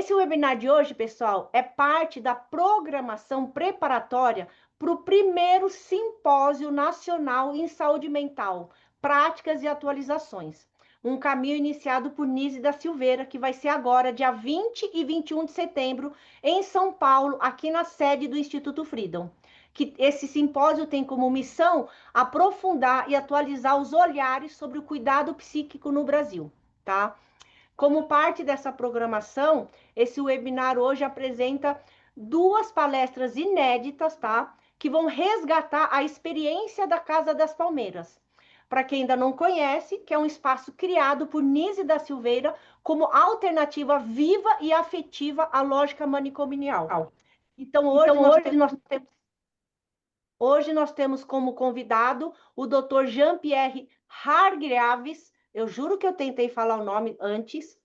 Esse webinar de hoje, pessoal, é parte da programação preparatória para o primeiro Simpósio Nacional em Saúde Mental, Práticas e Atualizações. Um caminho iniciado por Nise da Silveira, que vai ser agora, dia 20 e 21 de setembro, em São Paulo, aqui na sede do Instituto Freedom. Que esse simpósio tem como missão aprofundar e atualizar os olhares sobre o cuidado psíquico no Brasil, tá? Como parte dessa programação, esse webinar hoje apresenta duas palestras inéditas, tá? Que vão resgatar a experiência da Casa das Palmeiras. Para quem ainda não conhece, que é um espaço criado por Nise da Silveira como alternativa viva e afetiva à lógica manicomial. Então, hoje nós temos como convidado o Dr. Jean-Pierre Hargreaves, eu juro que eu tentei falar o nome antes,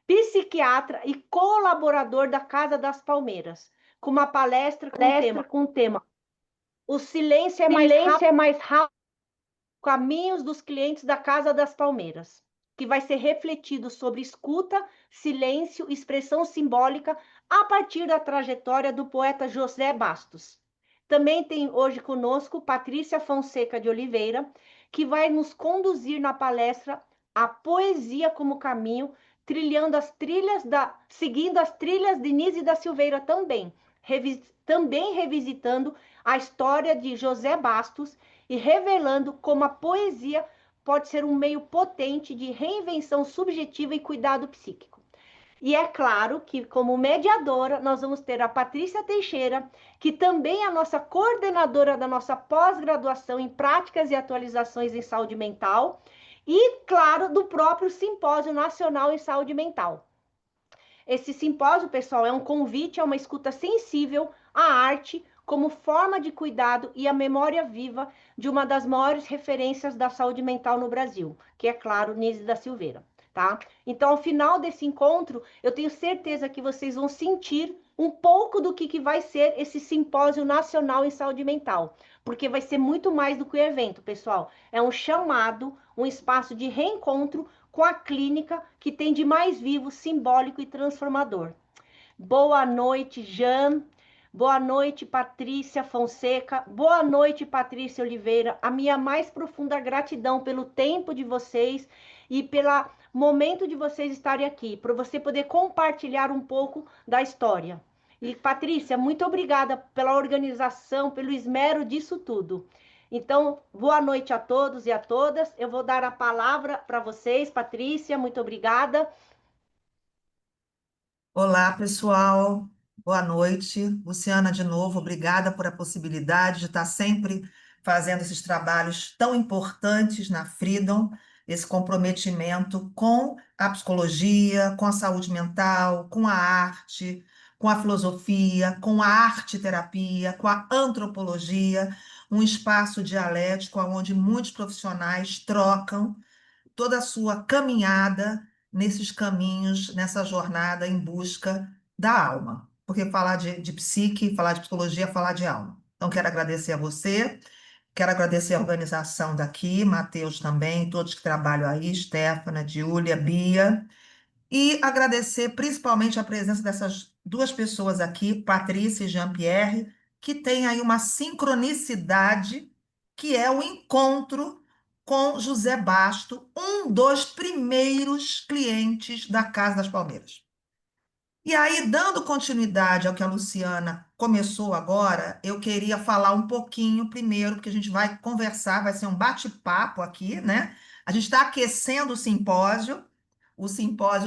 psiquiatra e colaborador da Casa das Palmeiras, com uma palestra com o tema O Silêncio é mais rápido, Caminhos dos Clientes da Casa das Palmeiras, que vai ser refletido sobre escuta, silêncio e expressão simbólica a partir da trajetória do poeta José Bastos. Também tem hoje conosco Patrícia Fonseca de Oliveira, que vai nos conduzir na palestra A Poesia como Caminho, seguindo as trilhas de Nise da Silveira também, revisitando a história de José Bastos e revelando como a poesia pode ser um meio potente de reinvenção subjetiva e cuidado psíquico. E é claro que, como mediadora, nós vamos ter a Patrícia Teixeira, que também é a nossa coordenadora da nossa pós-graduação em práticas e atualizações em saúde mental, e, claro, do próprio Simpósio Nacional em Saúde Mental. Esse simpósio, pessoal, é um convite a uma escuta sensível à arte como forma de cuidado e a memória viva de uma das maiores referências da saúde mental no Brasil, que é, claro, Nise da Silveira. Tá? Então, ao final desse encontro, eu tenho certeza que vocês vão sentir um pouco do que vai ser esse Simpósio Nacional em Saúde Mental, porque vai ser muito mais do que um evento, pessoal. É um chamado, um espaço de reencontro com a clínica que tem de mais vivo, simbólico e transformador. Boa noite, Jean. Boa noite, Patrícia Fonseca. Boa noite, Patrícia Oliveira. A minha mais profunda gratidão pelo tempo de vocês e pelo momento de vocês estarem aqui, para você poder compartilhar um pouco da história. E, Patrícia, muito obrigada pela organização, pelo esmero disso tudo. Então, boa noite a todos e a todas. Eu vou dar a palavra para vocês, Patrícia, muito obrigada. Olá, pessoal. Boa noite. Luciana, de novo, obrigada por a possibilidade de estar sempre fazendo esses trabalhos tão importantes na Freedom, esse comprometimento com a psicologia, com a saúde mental, com a arte, com a filosofia, com a arte-terapia, com a antropologia, um espaço dialético onde muitos profissionais trocam toda a sua caminhada nesses caminhos, nessa jornada em busca da alma. Porque falar de psique, falar de psicologia, é falar de alma. Então, quero agradecer a você, quero agradecer a organização daqui, Matheus também, todos que trabalham aí, Stefana, Júlia, Bia, e agradecer principalmente a presença dessas duas pessoas aqui, Patrícia e Jean-Pierre, que têm aí uma sincronicidade, que é o encontro com José Basto, um dos primeiros clientes da Casa das Palmeiras. E aí, dando continuidade ao que a Luciana começou agora, eu queria falar um pouquinho primeiro, porque a gente vai conversar, vai ser um bate-papo aqui, né? A gente está aquecendo o simpósio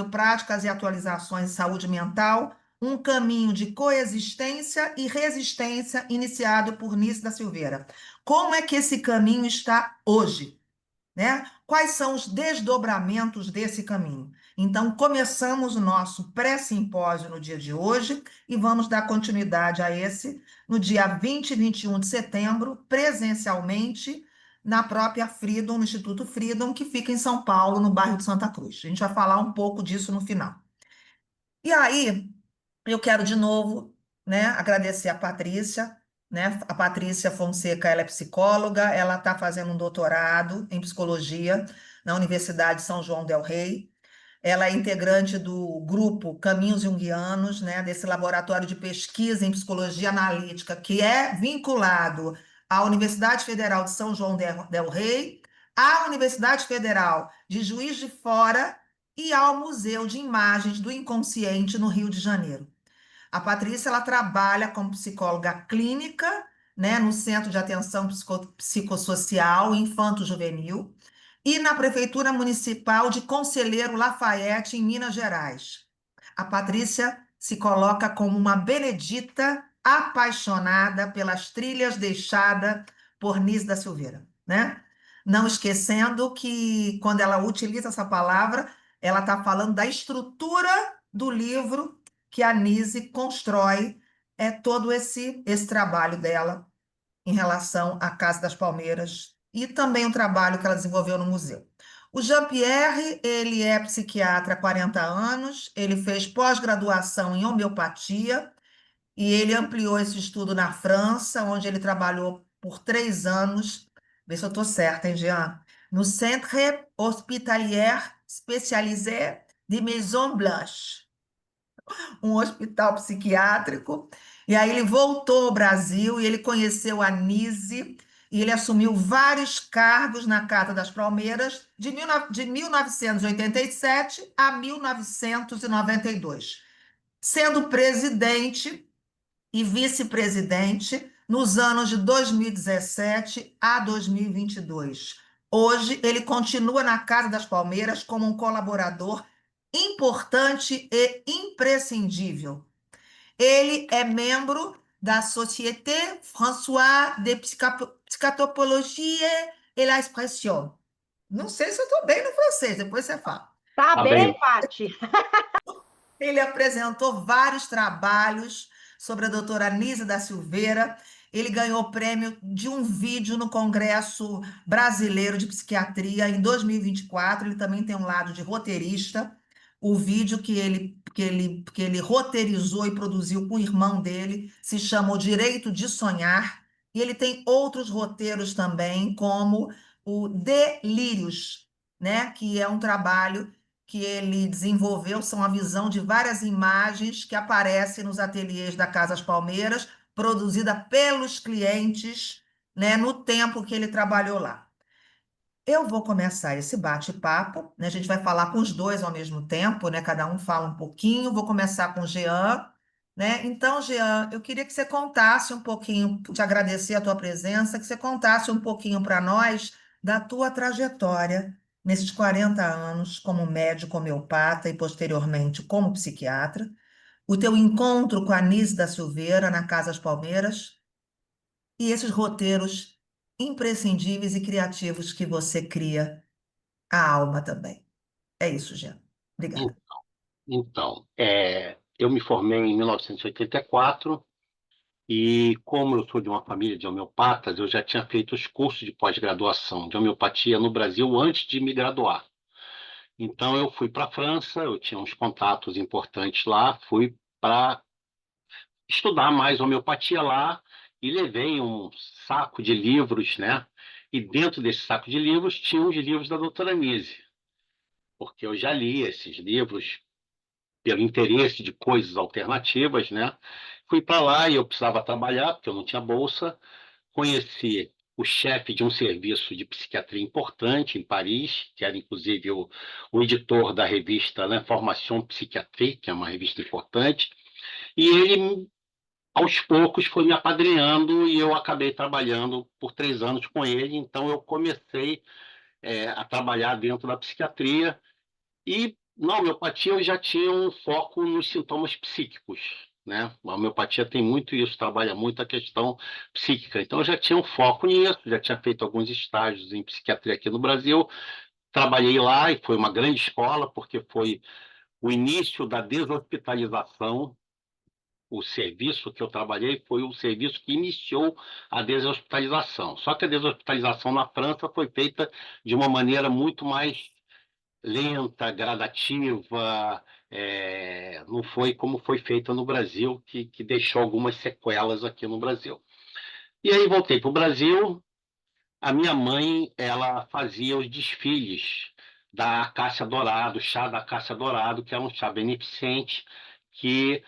Práticas e Atualizações em Saúde Mental, um caminho de coexistência e resistência iniciado por Nice da Silveira. Como é que esse caminho está hoje? Né? Quais são os desdobramentos desse caminho? Então, começamos o nosso pré-simpósio no dia de hoje e vamos dar continuidade a esse no dia 20 e 21 de setembro, presencialmente, na própria Freedom, no Instituto Freedom, que fica em São Paulo, no bairro de Santa Cruz. A gente vai falar um pouco disso no final. E aí, eu quero de novo, né, agradecer a Patrícia, né? A Patrícia Fonseca, ela é psicóloga, ela está fazendo um doutorado em psicologia na Universidade de São João del Rei. Ela é integrante do grupo Caminhos Junguianos, né, desse laboratório de pesquisa em psicologia analítica, que é vinculado à Universidade Federal de São João del Rei, à Universidade Federal de Juiz de Fora e ao Museu de Imagens do Inconsciente no Rio de Janeiro. A Patrícia, ela trabalha como psicóloga clínica, né, no Centro de Atenção Psicossocial Infanto-Juvenil e na Prefeitura Municipal de Conselheiro Lafayette, em Minas Gerais. A Patrícia se coloca como uma benedita apaixonada pelas trilhas deixadas por Nis da Silveira, né? Não esquecendo que, quando ela utiliza essa palavra, ela está falando da estrutura do livro que a Nise constrói, todo esse trabalho dela em relação à Casa das Palmeiras e também o trabalho que ela desenvolveu no museu. O Jean-Pierre, ele é psiquiatra há 40 anos, ele fez pós-graduação em homeopatia e ele ampliou esse estudo na França, onde ele trabalhou por 3 anos, vê se eu estou certa, hein, Jean? No Centre Hospitalier Spécialisé de Maison Blanche, um hospital psiquiátrico. E aí ele voltou ao Brasil e ele conheceu a Nise e ele assumiu vários cargos na Casa das Palmeiras de 1987 a 1992, sendo presidente e vice-presidente nos anos de 2017 a 2022. Hoje, ele continua na Casa das Palmeiras como um colaborador importante e imprescindível. Ele é membro da Société Françoise de Psychotopologie et la Expression. Não sei se eu estou bem no francês, depois você fala. Tá Tá bem, bem. Paty? Ele apresentou vários trabalhos sobre a doutora Anísia da Silveira. Ele ganhou o prêmio de um vídeo no Congresso Brasileiro de Psiquiatria em 2024. Ele também tem um lado de roteirista. O vídeo que ele roteirizou e produziu com o irmão dele se chama O Direito de Sonhar. E ele tem outros roteiros também, como o Delírios, né? Que é um trabalho que ele desenvolveu, são a visão de várias imagens que aparecem nos ateliês da Casas Palmeiras, produzida pelos clientes, né, no tempo que ele trabalhou lá. Eu vou começar esse bate-papo, né? A gente vai falar com os dois ao mesmo tempo, né? Cada um fala um pouquinho. Vou começar com o Jean, né? Então, Jean, eu queria que você contasse um pouquinho, te agradecer a tua presença, que você contasse um pouquinho para nós da tua trajetória nesses 40 anos como médico homeopata e posteriormente como psiquiatra, o teu encontro com a Anísia da Silveira na Casas Palmeiras e esses roteiros imprescindíveis e criativos que você cria a alma também. É isso, Jean. Obrigada. Então, eu me formei em 1984 e, como eu sou de uma família de homeopatas, eu já tinha feito os cursos de pós-graduação de homeopatia no Brasil antes de me graduar. Então, eu fui para a França, eu tinha uns contatos importantes lá, fui para estudar mais homeopatia lá e levei um saco de livros, né? E dentro desse saco de livros tinha os livros da doutora Nise, porque eu já li esses livros pelo interesse de coisas alternativas, né? Fui para lá e eu precisava trabalhar, porque eu não tinha bolsa. Conheci o chefe de um serviço de psiquiatria importante em Paris, que era inclusive o editor da revista L'Information Psychiatrique, que é uma revista importante, e ele, aos poucos, foi me apadrinhando e eu acabei trabalhando por 3 anos com ele. Então, eu comecei a trabalhar dentro da psiquiatria e na homeopatia eu já tinha um foco nos sintomas psíquicos, né? A homeopatia tem muito isso, trabalha muito a questão psíquica. Então eu já tinha um foco nisso, já tinha feito alguns estágios em psiquiatria aqui no Brasil. Trabalhei lá e foi uma grande escola, porque foi o início da deshospitalização. O serviço que eu trabalhei foi o serviço que iniciou a deshospitalização. Só que a deshospitalização na França foi feita de uma maneira muito mais lenta, gradativa, não foi como foi feita no Brasil, que deixou algumas sequelas aqui no Brasil. E aí voltei para o Brasil. A minha mãe, ela fazia os desfiles da Acácia Dourado, chá da Acácia Dourado, que era um chá beneficente que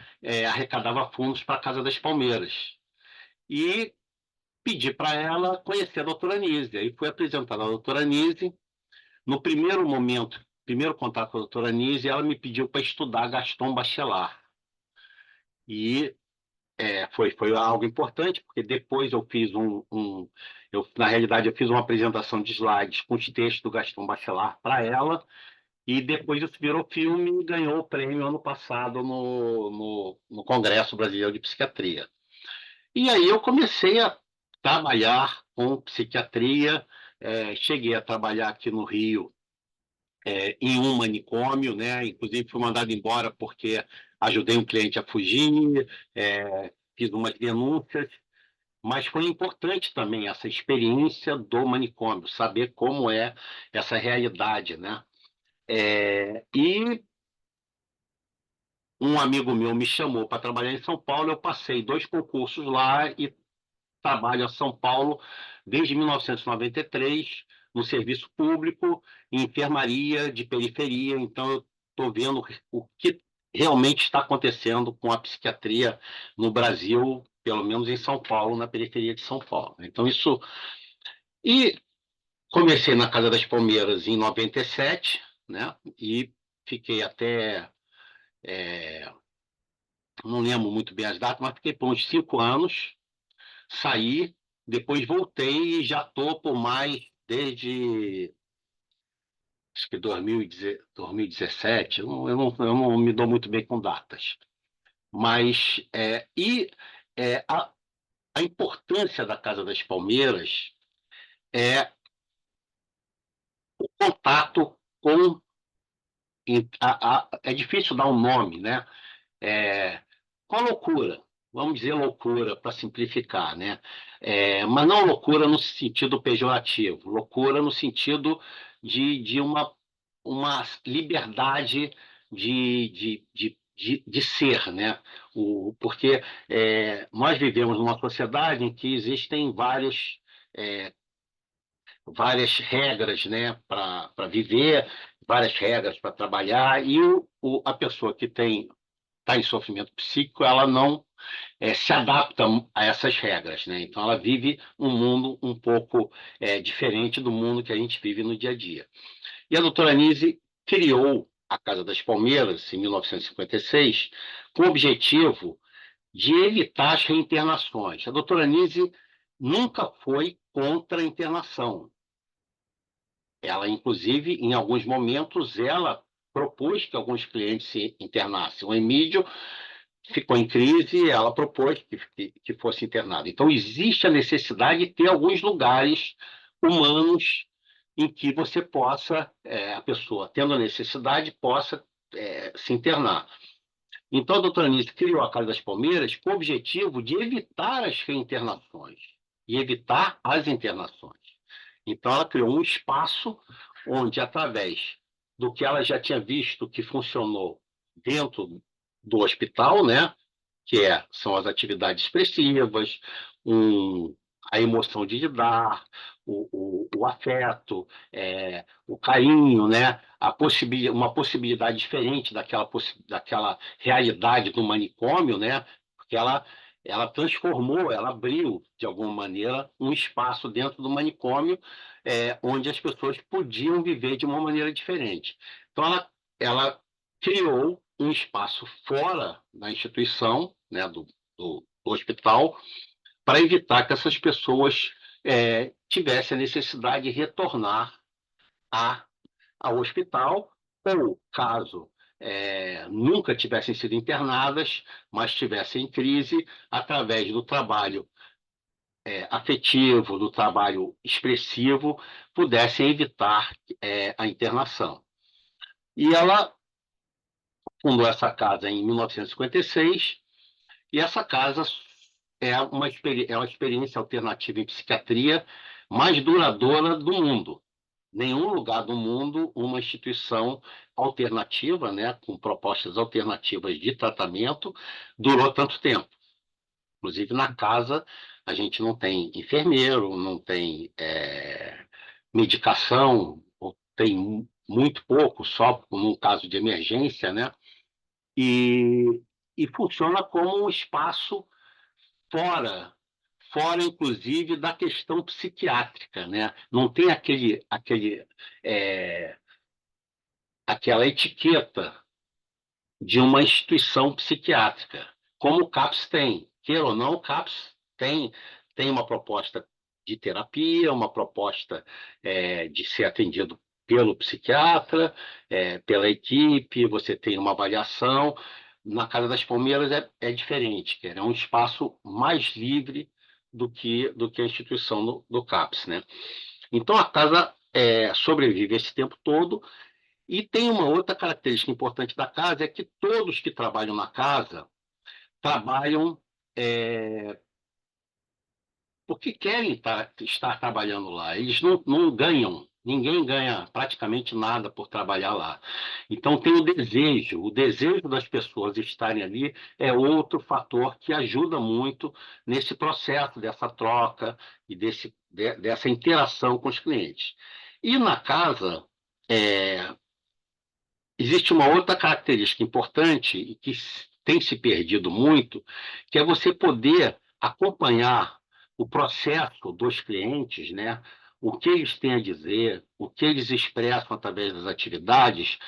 arrecadava fundos para a Casa das Palmeiras. E pedi para ela conhecer a doutora Anise. Aí fui apresentada à doutora Anise. No primeiro momento, primeiro contato com a doutora Anise, ela me pediu para estudar Gaston Bachelard. E foi algo importante, porque depois eu fiz na realidade, eu fiz uma apresentação de slides com os textos do Gaston Bachelard para ela, e depois isso virou filme e ganhou o prêmio ano passado no Congresso Brasileiro de Psiquiatria. E aí eu comecei a trabalhar com psiquiatria, cheguei a trabalhar aqui no Rio, em um manicômio, né? Inclusive fui mandado embora porque ajudei um cliente a fugir, fiz umas denúncias, mas foi importante também essa experiência do manicômio, saber como é essa realidade, né? E um amigo meu me chamou para trabalhar em São Paulo, eu passei 2 concursos lá e trabalho em São Paulo desde 1993, no serviço público, em enfermaria de periferia. Então, eu estou vendo o que realmente está acontecendo com a psiquiatria no Brasil, pelo menos em São Paulo, na periferia de São Paulo. Então, isso. E comecei na Casa das Palmeiras em 97, né? E fiquei até. Não lembro muito bem as datas, mas fiquei por uns 5 anos. Saí, depois voltei e já estou por mais desde acho que 2017. Eu não me dou muito bem com datas. Mas a importância da Casa das Palmeiras é o contato com. É difícil dar um nome, né? Com a loucura. Vamos dizer loucura para simplificar, né? Mas não loucura no sentido pejorativo, loucura no sentido de uma liberdade de ser, né? Porque nós vivemos numa sociedade em que existem é, várias regras, né, para viver, várias regras para trabalhar, e a pessoa que está em sofrimento psíquico, ela não se adapta a essas regras, né? Então, ela vive um mundo um pouco diferente do mundo que a gente vive no dia a dia. E a doutora Anise criou a Casa das Palmeiras, em 1956, com o objetivo de evitar as reinternações. A doutora Anise nunca foi contra a internação. Ela, inclusive, em alguns momentos, ela propôs que alguns clientes se internassem. O Emílio ficou em crise, ela propôs que fosse internado. Então, existe a necessidade de ter alguns lugares humanos em que você possa, a pessoa, tendo a necessidade, possa se internar. Então, a doutora Anitta criou a Casa das Palmeiras com o objetivo de evitar as reinternações e evitar as internações. Então, ela criou um espaço onde, através do que ela já tinha visto que funcionou dentro do hospital, né, são as atividades expressivas, a emoção de dar, o afeto, o carinho, né, uma possibilidade diferente daquela realidade do manicômio, né, porque ela transformou, ela abriu, de alguma maneira, um espaço dentro do manicômio onde as pessoas podiam viver de uma maneira diferente. Então, ela criou um espaço fora da instituição, né, do hospital, para evitar que essas pessoas tivessem a necessidade de retornar ao hospital, ou, caso nunca tivessem sido internadas, mas estivessem em crise, através do trabalho afetivo, do trabalho expressivo, pudessem evitar a internação. E ela fundou essa casa em 1956, e essa casa é uma experiência alternativa em psiquiatria mais duradoura do mundo. Nenhum lugar do mundo, uma instituição alternativa, né, com propostas alternativas de tratamento, durou tanto tempo. Inclusive, na casa, a gente não tem enfermeiro, não tem medicação, ou tem muito pouco, só num caso de emergência, né? E, e funciona como um espaço fora, fora inclusive da questão psiquiátrica, né? Não tem é, aquela etiqueta de uma instituição psiquiátrica, como o CAPS tem. Queira ou não, o CAPS tem uma proposta de terapia, uma proposta de ser atendido pelo psiquiatra, pela equipe, você tem uma avaliação. Na Casa das Palmeiras é diferente, é um espaço mais livre do que a instituição do CAPS, né? Então, a casa sobrevive esse tempo todo. E tem uma outra característica importante da casa, é que todos que trabalham na casa trabalham porque querem estar trabalhando lá. Eles não ganham, ninguém ganha praticamente nada por trabalhar lá. Então tem o desejo das pessoas estarem ali é outro fator que ajuda muito nesse processo dessa troca e dessa interação com os clientes. E na casa, existe uma outra característica importante e que tem se perdido muito, que é você poder acompanhar o processo dos clientes, né? O que eles têm a dizer, o que eles expressam através das atividades,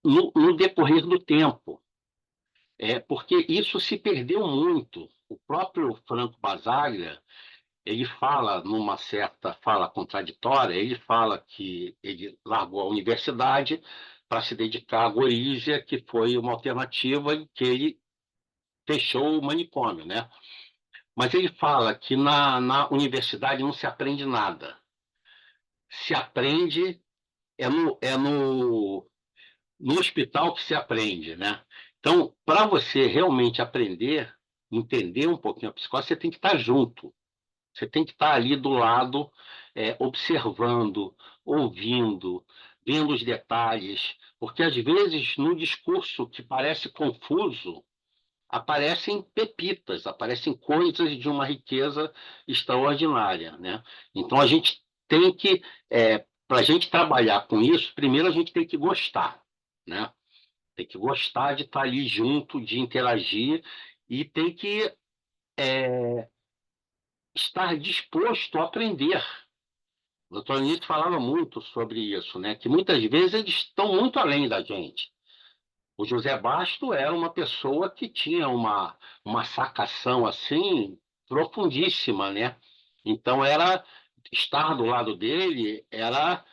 no decorrer do tempo. Porque isso se perdeu muito. O próprio Franco Basaglia, ele fala, numa certa fala contraditória, ele fala que ele largou a universidade para se dedicar à Gorizia, que foi uma alternativa em que ele fechou o manicômio, né? Mas ele fala que na universidade não se aprende nada. Se aprende no hospital que se aprende, né? Então, para você realmente aprender, entender um pouquinho a psicose, você tem que estar junto. Você tem que estar ali do lado, observando, ouvindo, vendo os detalhes, porque às vezes no discurso que parece confuso, aparecem pepitas, aparecem coisas de uma riqueza extraordinária, né? Então a gente tem que, para a gente trabalhar com isso, primeiro a gente tem que gostar, né? Tem que gostar de estar ali junto, de interagir e tem que estar disposto a aprender. O doutor Anísio falava muito sobre isso, né? Que muitas vezes eles estão muito além da gente. O José Basto era uma pessoa que tinha uma sacação assim profundíssima, né? Então estar do lado dele era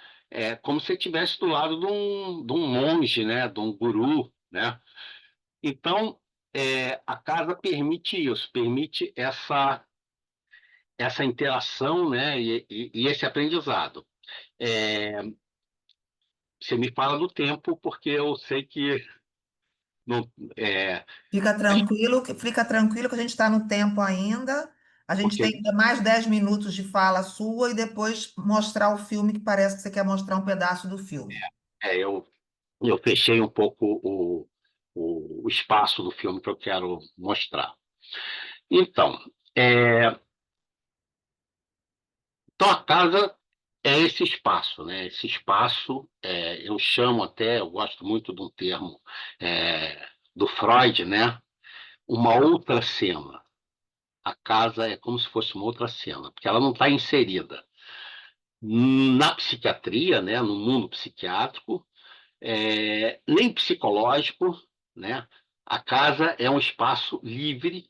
como se estivesse do lado de um monge, né? De um guru, né? Então a casa permite isso, permite essa interação, né? E esse aprendizado. É, Você me fala do tempo, porque eu sei que não, é, Fica tranquilo que a gente está no tempo ainda. A gente tem porque ainda mais 10 minutos de fala sua e depois mostrar o filme, que parece que você quer mostrar um pedaço do filme. eu fechei um pouco o espaço do filme que eu quero mostrar. Então, é, então a casa é esse espaço, né? Esse espaço, eu chamo até, eu gosto muito de um termo do Freud, né? Uma outra cena. A casa é como se fosse uma outra cena, porque ela não está inserida na psiquiatria, né, no mundo psiquiátrico, nem psicológico, né? A casa é um espaço livre,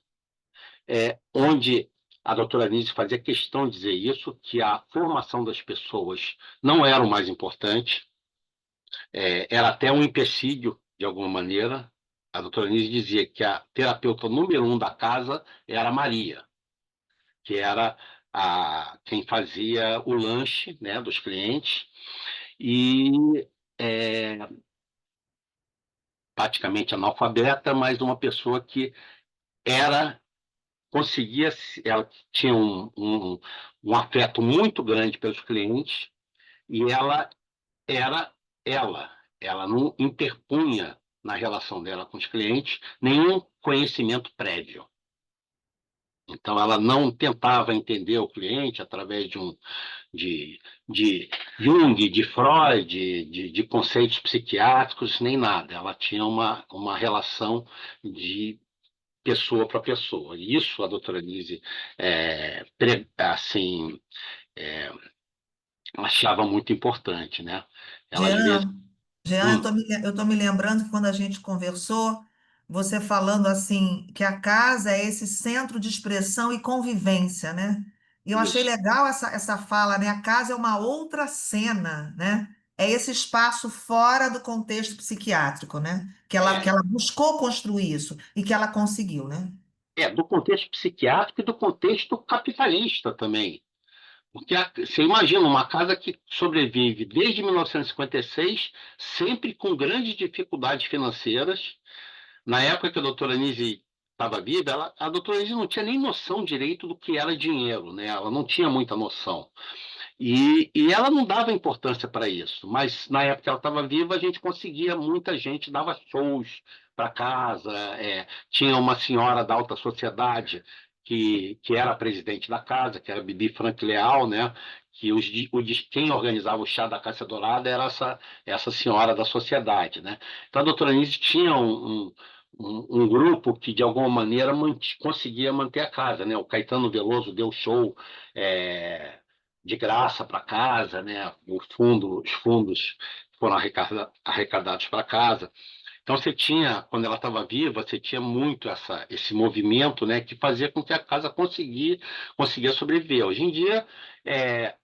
onde a doutora Nise fazia questão de dizer isso, que a formação das pessoas não era o mais importante, era até um empecilho, de alguma maneira. A doutora Nise dizia que a terapeuta número 1 da casa era a Maria, que era quem fazia o lanche, né, dos clientes, e é, praticamente analfabeta, mas uma pessoa que era conseguia, ela tinha um afeto muito grande pelos clientes e ela era ela não interpunha na relação dela com os clientes nenhum conhecimento prévio. Então, ela não tentava entender o cliente através de, de Jung, de Freud, de conceitos psiquiátricos, nem nada. Ela tinha uma relação de pessoa para pessoa. Isso a doutora Nise, assim, é, achava muito importante, né? Ela, às vezes... Jean, Jean, Hum, eu tô me lembrando que quando a gente conversou, você falando assim, que a casa é esse centro de expressão e convivência, né? E eu achei isso. legal essa fala, né? A casa é uma outra cena, né? É esse espaço fora do contexto psiquiátrico, né? Que É, ela buscou construir isso e que ela conseguiu, né? do contexto psiquiátrico e do contexto capitalista também. Porque você imagina uma casa que sobrevive desde 1956, sempre com grandes dificuldades financeiras. Na época que a doutora Nise estava viva, a doutora Nise não tinha nem noção direito do que era dinheiro, né? Ela não tinha muita noção. E ela não dava importância para isso, mas na época que ela estava viva, a gente conseguia, muita gente dava shows para casa, tinha uma senhora da alta sociedade que era a presidente da casa, que era Bibi Frank Leal, né? Que quem organizava o chá da Cássia Dourada era essa senhora da sociedade, né? Então a doutora Nise tinha um grupo que, de alguma maneira, conseguia manter a casa, né? O Caetano Veloso deu show, é, de graça para casa, né? Os fundos foram arrecadados para casa. Então você tinha, quando ela estava viva, você tinha muito esse movimento, né, que fazia com que a casa conseguia sobreviver. Hoje em dia, é,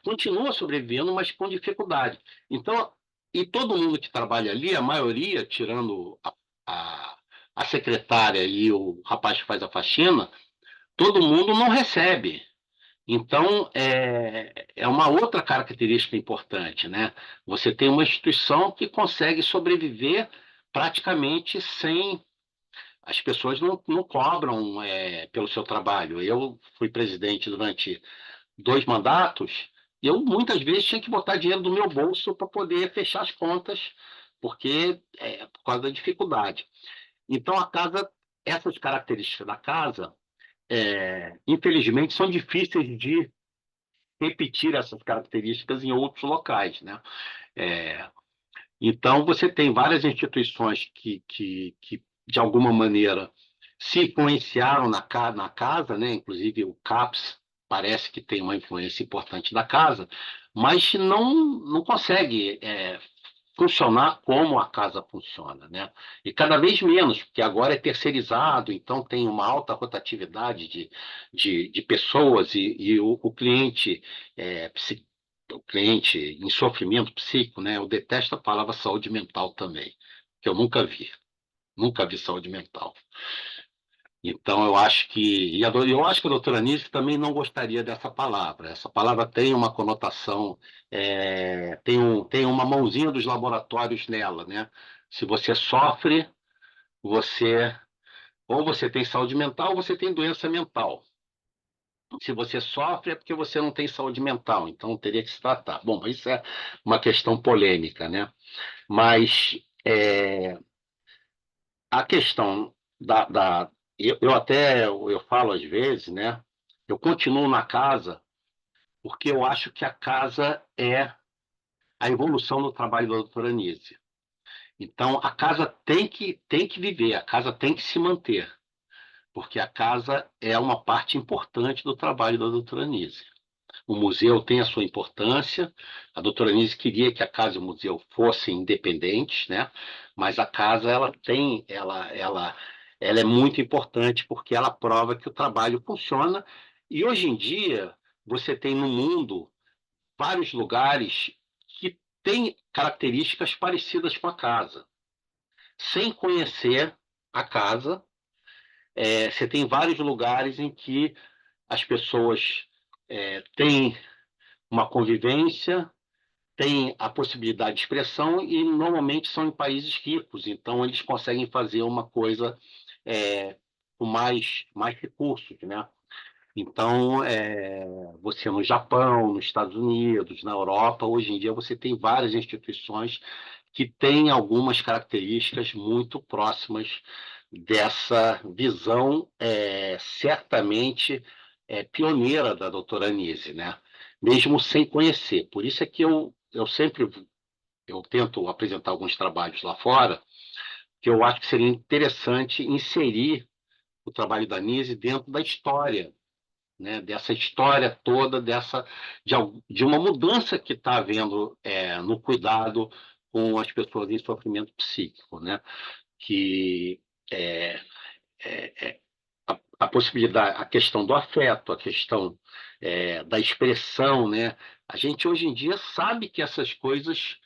continua sobrevivendo, mas com dificuldade. Então, e todo mundo que trabalha ali, a maioria, tirando a, a secretária e o rapaz que faz a faxina, todo mundo não recebe. Então, é uma outra característica importante, né? Você tem uma instituição que consegue sobreviver praticamente sem. As pessoas não cobram, pelo seu trabalho. Eu fui presidente durante 2 mandatos, e eu muitas vezes tinha que botar dinheiro do meu bolso para poder fechar as contas, porque por causa da dificuldade. Então, essas características da casa, infelizmente, são difíceis de repetir essas características em outros locais, né? É, então, você tem várias instituições que de alguma maneira, se influenciaram na casa, né? Inclusive o CAPS parece que tem uma influência importante da casa, mas não consegue funcionar como a casa funciona, né? E cada vez menos, porque agora é terceirizado, então tem uma alta rotatividade de pessoas e o cliente, o cliente em sofrimento psíquico, né? Eu detesto a palavra saúde mental também, que eu nunca vi saúde mental. Então, eu acho que a doutora Nícia também não gostaria dessa palavra. Essa palavra tem uma conotação, tem uma mãozinha dos laboratórios nela, né? Se você sofre, você ou você tem saúde mental ou você tem doença mental. Se você sofre é porque você não tem saúde mental, então teria que se tratar. Bom, mas isso é uma questão polêmica, né? Mas a questão eu falo às vezes, né? Eu continuo na casa porque eu acho que a casa é a evolução do trabalho da doutora Nise. Então, a casa tem que viver, a casa tem que se manter, porque a casa é uma parte importante do trabalho da doutora Nise. O museu tem a sua importância, a doutora Nise queria que a casa e o museu fossem independentes, né? Mas a casa, ela é muito importante porque ela prova que o trabalho funciona, e hoje em dia você tem no mundo vários lugares que têm características parecidas com a casa. Sem conhecer a casa, você tem vários lugares em que as pessoas têm uma convivência, têm a possibilidade de expressão e normalmente são em países ricos, então eles conseguem fazer uma coisa com mais recursos, né? Então, você no Japão, nos Estados Unidos, na Europa, hoje em dia você tem várias instituições que têm algumas características muito próximas dessa visão certamente pioneira da doutora Anise, né? Mesmo sem conhecer. Por isso é que eu sempre tento apresentar alguns trabalhos lá fora, que eu acho que seria interessante inserir o trabalho da Anise dentro da história, né? Dessa história toda, de uma mudança que está havendo no cuidado com as pessoas em sofrimento psíquico, né? Que é, a possibilidade, a questão do afeto, a questão da expressão, né? A gente hoje em dia sabe que essas coisas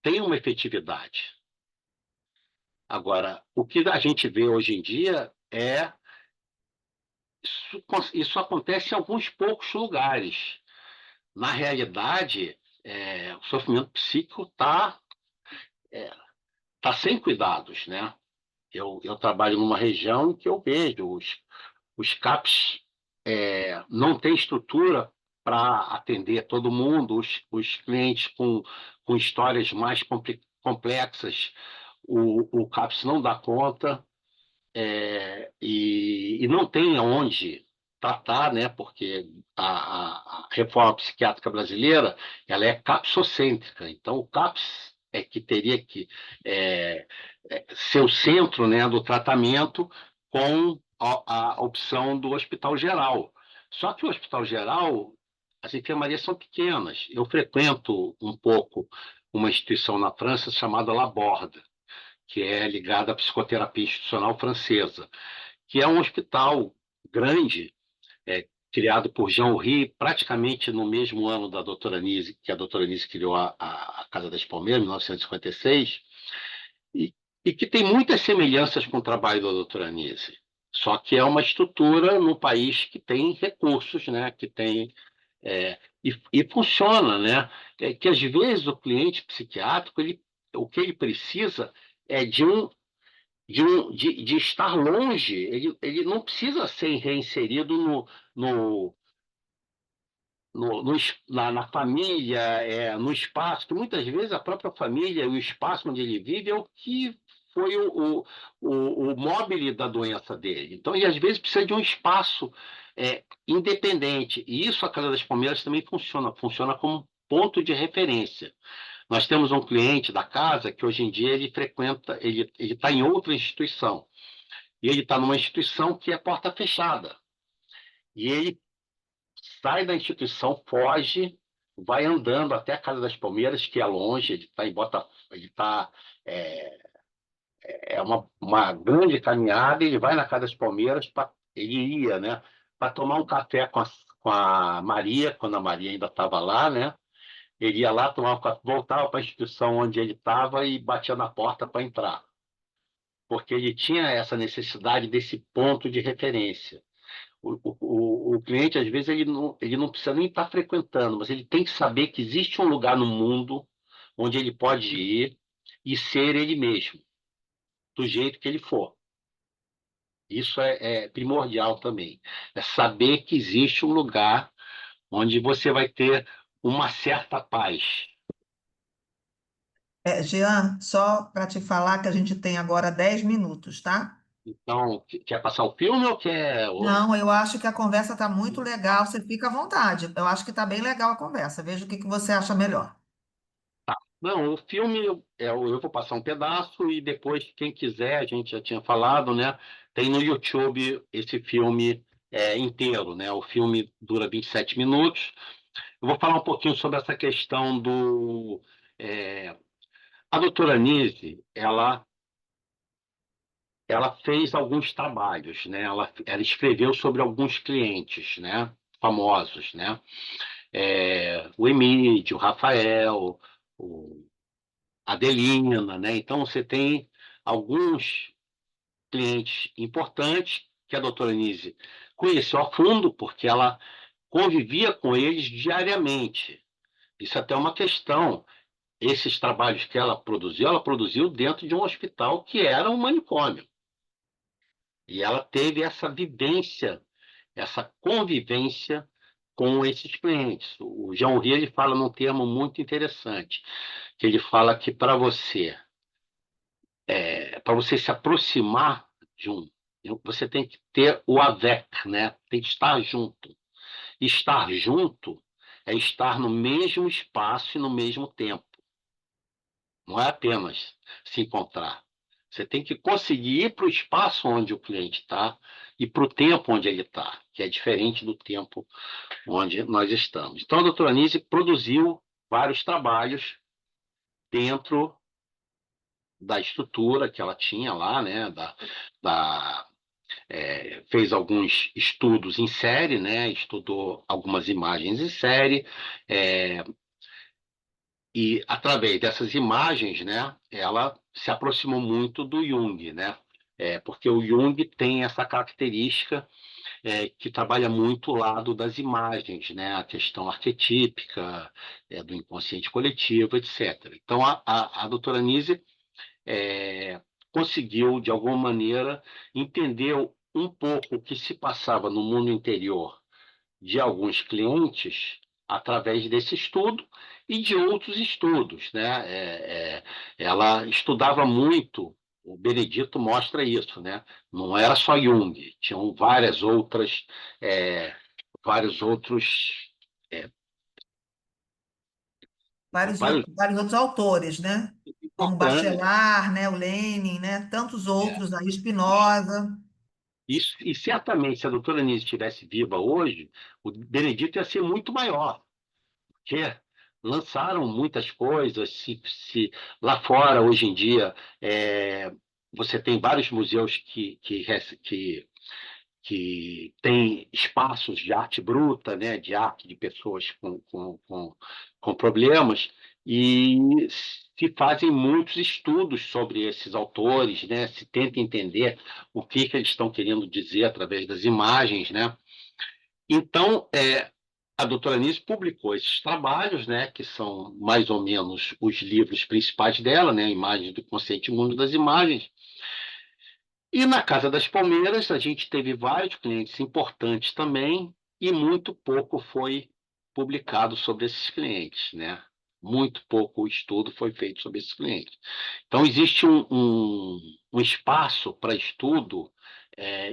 têm uma efetividade. Agora, o que a gente vê hoje em dia isso acontece em alguns poucos lugares. Na realidade, o sofrimento psíquico tá sem cuidados, né? Eu trabalho numa região que eu vejo os CAPs não têm estrutura para atender todo mundo, os clientes com histórias mais complexas, o CAPS não dá conta, e não tem aonde tratar, né? Porque a reforma psiquiátrica brasileira ela é capsocêntrica, então o CAPS é que teria que é, ser o centro, né, do tratamento com a opção do hospital geral. Só que o hospital geral, as enfermarias são pequenas. Eu frequento um pouco uma instituição na França chamada Laborde, que é ligada à psicoterapia institucional francesa, que é um hospital grande, criado por Jean Horry, praticamente no mesmo ano da doutora Anise, que a doutora Anise criou a Casa das Palmeiras, em 1956, e, e que tem muitas semelhanças com o trabalho da doutora Anise. Só que é uma estrutura num país que tem recursos, né? Que tem e funciona, né? Que às vezes o cliente psiquiátrico o que ele precisa é de estar longe. Ele não precisa ser reinserido no, na família, no espaço, que muitas vezes a própria família, o espaço onde ele vive, é o que foi o móbile da doença dele. Então, ele às vezes precisa de um espaço independente. E isso, a Casa das Palmeiras também funciona como ponto de referência. Nós temos um cliente da casa que hoje em dia ele frequenta, ele está em outra instituição. E ele está numa instituição que é porta fechada. E ele sai da instituição, foge, vai andando até a Casa das Palmeiras, que é longe, ele está em ele está uma grande caminhada, ele vai na Casa das Palmeiras, ele ia, né, para tomar um café com a Maria, quando a Maria ainda estava lá, né? Ele ia lá, tomava um café, voltava para a instituição onde ele estava e batia na porta para entrar, porque ele tinha essa necessidade desse ponto de referência. O cliente, às vezes, ele não precisa nem estar frequentando, mas ele tem que saber que existe um lugar no mundo onde ele pode ir e ser ele mesmo, do jeito que ele for. Isso é primordial também. É saber que existe um lugar onde você vai ter uma certa paz. Jean, só para te falar que a gente tem agora 10 minutos, tá? Então, quer passar o filme ou quer... Não, eu acho que a conversa está muito legal, você fica à vontade. Eu acho que está bem legal a conversa. Veja o que você acha melhor. Não, o filme, eu vou passar um pedaço e depois, quem quiser, a gente já tinha falado, né? Tem no YouTube esse filme inteiro, né? O filme dura 27 minutos. Eu vou falar um pouquinho sobre essa questão do... a doutora Nise, ela fez alguns trabalhos, né? Ela escreveu sobre alguns clientes, né? Famosos, né? O Emílio, o Rafael, o Adelina, né? Então, você tem alguns clientes importantes que a doutora Nise conheceu a fundo, porque ela convivia com eles diariamente. Isso é até uma questão. Esses trabalhos que ela produziu dentro de um hospital que era um manicômio. E ela teve essa vivência, essa convivência com esses clientes. O Jean Rie, ele fala num termo muito interessante, que ele fala que para você se aproximar Jung. Você tem que ter o avec, né? Tem que estar junto. Estar junto é estar no mesmo espaço e no mesmo tempo. Não é apenas se encontrar. Você tem que conseguir ir para o espaço onde o cliente está e para o tempo onde ele está, que é diferente do tempo onde nós estamos. Então, a doutora Anise produziu vários trabalhos dentro da estrutura que ela tinha lá, né? Fez alguns estudos em série, né? Estudou algumas imagens em série, é, e através dessas imagens, né? Ela se aproximou muito do Jung, né? Porque o Jung tem essa característica que trabalha muito o lado das imagens, né? A questão arquetípica, do inconsciente coletivo, etc. Então, a doutora Nise conseguiu, de alguma maneira, entender um pouco o que se passava no mundo interior de alguns clientes através desse estudo e de outros estudos, né? Ela estudava muito, o Benedito mostra isso, né? Não era só Jung, tinham é, vários outros, é, vários Vários outros autores, né? Como importantes. Bachelard, né? O Lenin, né? Tantos É, outros aí, Spinoza. isso, e certamente, se a doutora Nise estivesse viva hoje, o Benedito ia ser muito maior, porque lançaram muitas coisas. Lá fora, hoje em dia, você tem vários museus que têm espaços de arte bruta, né, de arte de pessoas com problemas, e se fazem muitos estudos sobre esses autores, né, se tenta entender o que eles estão querendo dizer através das imagens, né? Então, a doutora Anise publicou esses trabalhos, né, que são mais ou menos os livros principais dela, né, Imagens do Consciente e Mundo das Imagens. E na Casa das Palmeiras, a gente teve vários clientes importantes também, e muito pouco foi publicado sobre esses clientes, né? Muito pouco estudo foi feito sobre esses clientes. Então, existe um espaço para estudo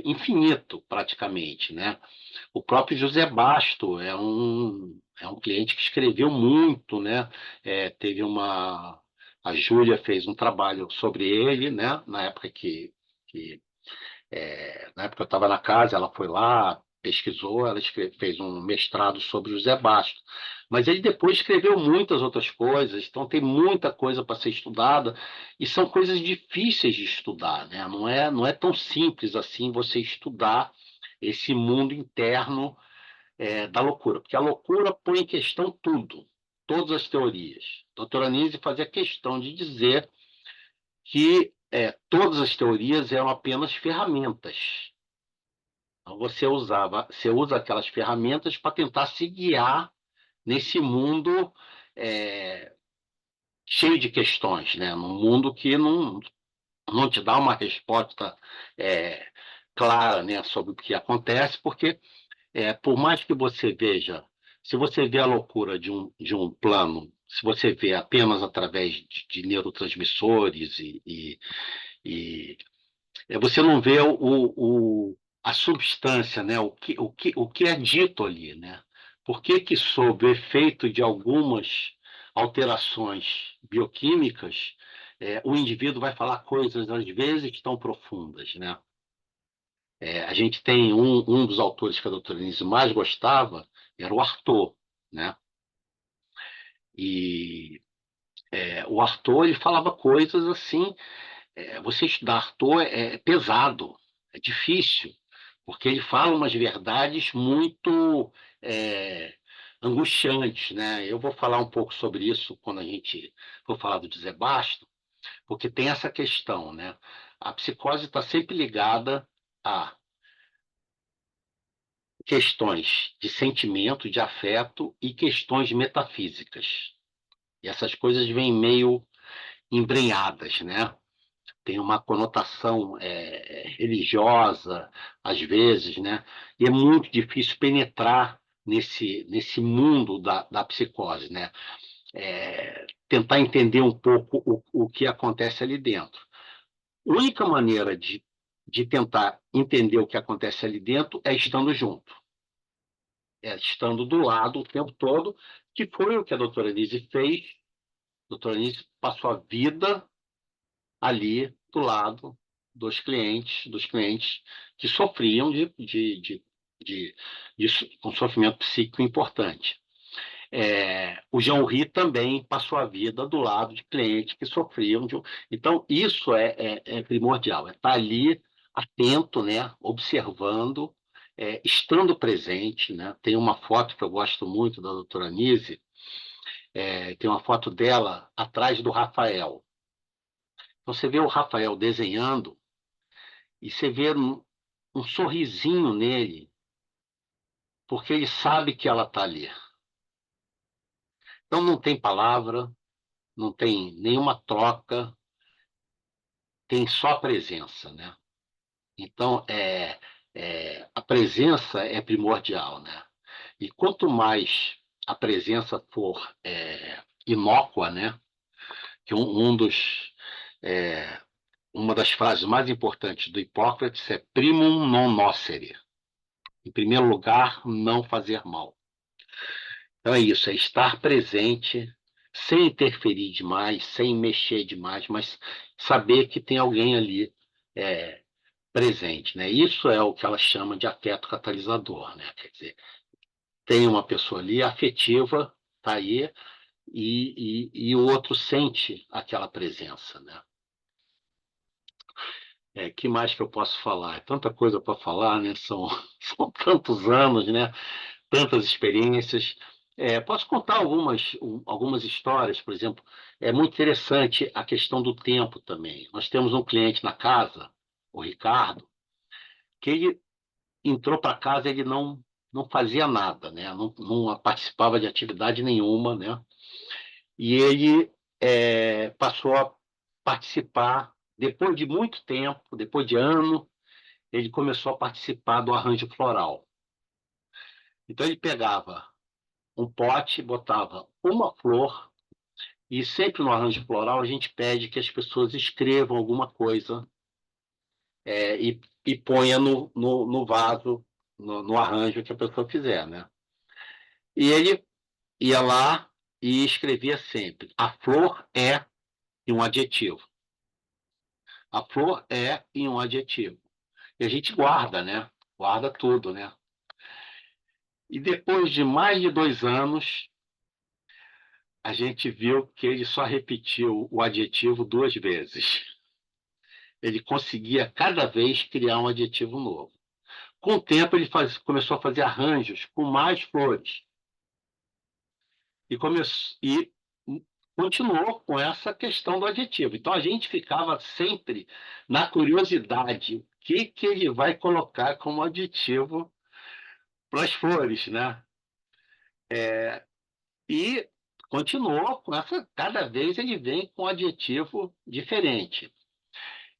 infinito, praticamente, né? O próprio José Basto é um cliente que escreveu muito, né? Teve uma... A Júlia fez um trabalho sobre ele, né? Que na época eu estava na casa, ela foi lá, pesquisou, ela fez um mestrado sobre José Basto. Mas ele depois escreveu muitas outras coisas, então tem muita coisa para ser estudada, e são coisas difíceis de estudar, né? Não é tão simples assim você estudar esse mundo interno da loucura, porque a loucura põe em questão tudo, todas as teorias. A doutora Nise fazia questão de dizer que todas as teorias eram apenas ferramentas. Então, você usa aquelas ferramentas para tentar se guiar nesse mundo é, cheio de questões, né? Num mundo que não te dá uma resposta é, clara, né, sobre o que acontece, porque por mais que você veja, se você vê a loucura de um plano, se você vê apenas através de neurotransmissores e você não vê a substância, né? O que é dito ali, né? Por que, sob o efeito de algumas alterações bioquímicas, o indivíduo vai falar coisas, às vezes, tão profundas, né? A gente tem um dos autores que a doutora Inês mais gostava, era o Artaud, né? E o Artaud, ele falava coisas assim. Você estudar Artaud é pesado, é difícil, porque ele fala umas verdades muito angustiantes, né? Eu vou falar um pouco sobre isso quando a gente for falar do José Basto, porque tem essa questão, né? A psicose está sempre ligada a questões de sentimento, de afeto e questões metafísicas. E essas coisas vêm meio embrenhadas, né? Tem uma conotação religiosa, às vezes, né? E é muito difícil penetrar nesse mundo da psicose, né? Tentar entender um pouco o que acontece ali dentro. A única maneira de de tentar entender o que acontece ali dentro é estando junto. É estando do lado o tempo todo, que foi o que a doutora Nise fez. A doutora Nise passou a vida ali do lado dos clientes que sofriam com sofrimento psíquico importante. O Jean-Ri também passou a vida do lado de clientes que sofriam de. Então, isso é primordial, é estar ali atento, né, observando, estando presente, né? Tem uma foto que eu gosto muito da doutora Nise, tem uma foto dela atrás do Rafael. Então, você vê o Rafael desenhando e você vê um sorrisinho nele, porque ele sabe que ela está ali. Então, não tem palavra, não tem nenhuma troca, tem só presença, né? Então, a presença é primordial, né? E quanto mais a presença for inócua, né? Que uma das frases mais importantes do Hipócrates é primum non nocere. Em primeiro lugar, não fazer mal. Então é isso, é estar presente, sem interferir demais, sem mexer demais, mas saber que tem alguém ali presente, né? Isso é o que ela chama de afeto catalisador, né? Quer dizer, tem uma pessoa ali afetiva, tá aí, e o outro sente aquela presença, né? Que mais que eu posso falar? É tanta coisa para falar, né? São tantos anos, né? Tantas experiências. Posso contar algumas histórias, por exemplo. É muito interessante a questão do tempo também. Nós temos um cliente na casa, o Ricardo, que ele entrou para casa, ele não fazia nada, né? Não participava de atividade nenhuma, né? E ele passou a participar, depois de muito tempo, depois de ano, ele começou a participar do arranjo floral. Então ele pegava um pote, botava uma flor, e sempre no arranjo floral a gente pede que as pessoas escrevam alguma coisa e ponha no vaso, no arranjo que a pessoa fizer, né? E ele ia lá e escrevia sempre: a flor é em um adjetivo. A flor é em um adjetivo. E a gente guarda, né? Guarda tudo, né? E depois de mais de 2 anos, a gente viu que ele só repetiu o adjetivo 2 vezes. Ele conseguia cada vez criar um adjetivo novo. Com o tempo, ele começou a fazer arranjos com mais flores. E continuou com essa questão do adjetivo. Então, a gente ficava sempre na curiosidade, o que ele vai colocar como adjetivo para as flores, né? E continuou com essa, cada vez ele vem com um adjetivo diferente.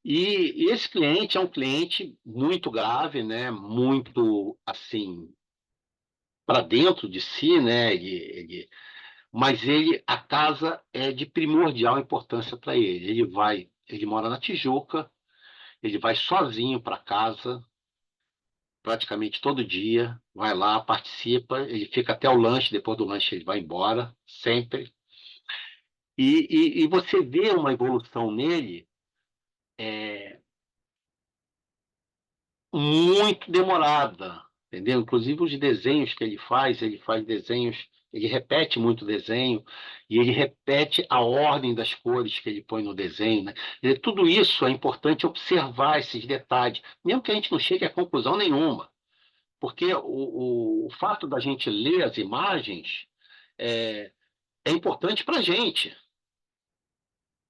E esse cliente é um cliente muito grave, né? Muito, assim, para dentro de si, né? Mas a casa é de primordial importância para ele. Ele mora na Tijuca, ele vai sozinho para casa, praticamente todo dia, vai lá, participa, ele fica até o lanche, depois do lanche ele vai embora, sempre. E você vê uma evolução nele muito demorada, entendeu? Inclusive os desenhos que ele faz desenhos, ele repete muito desenho, e ele repete a ordem das cores que ele põe no desenho, né? Tudo isso é importante observar esses detalhes, mesmo que a gente não chegue a conclusão nenhuma, porque o fato da gente ler as imagens é importante para a gente,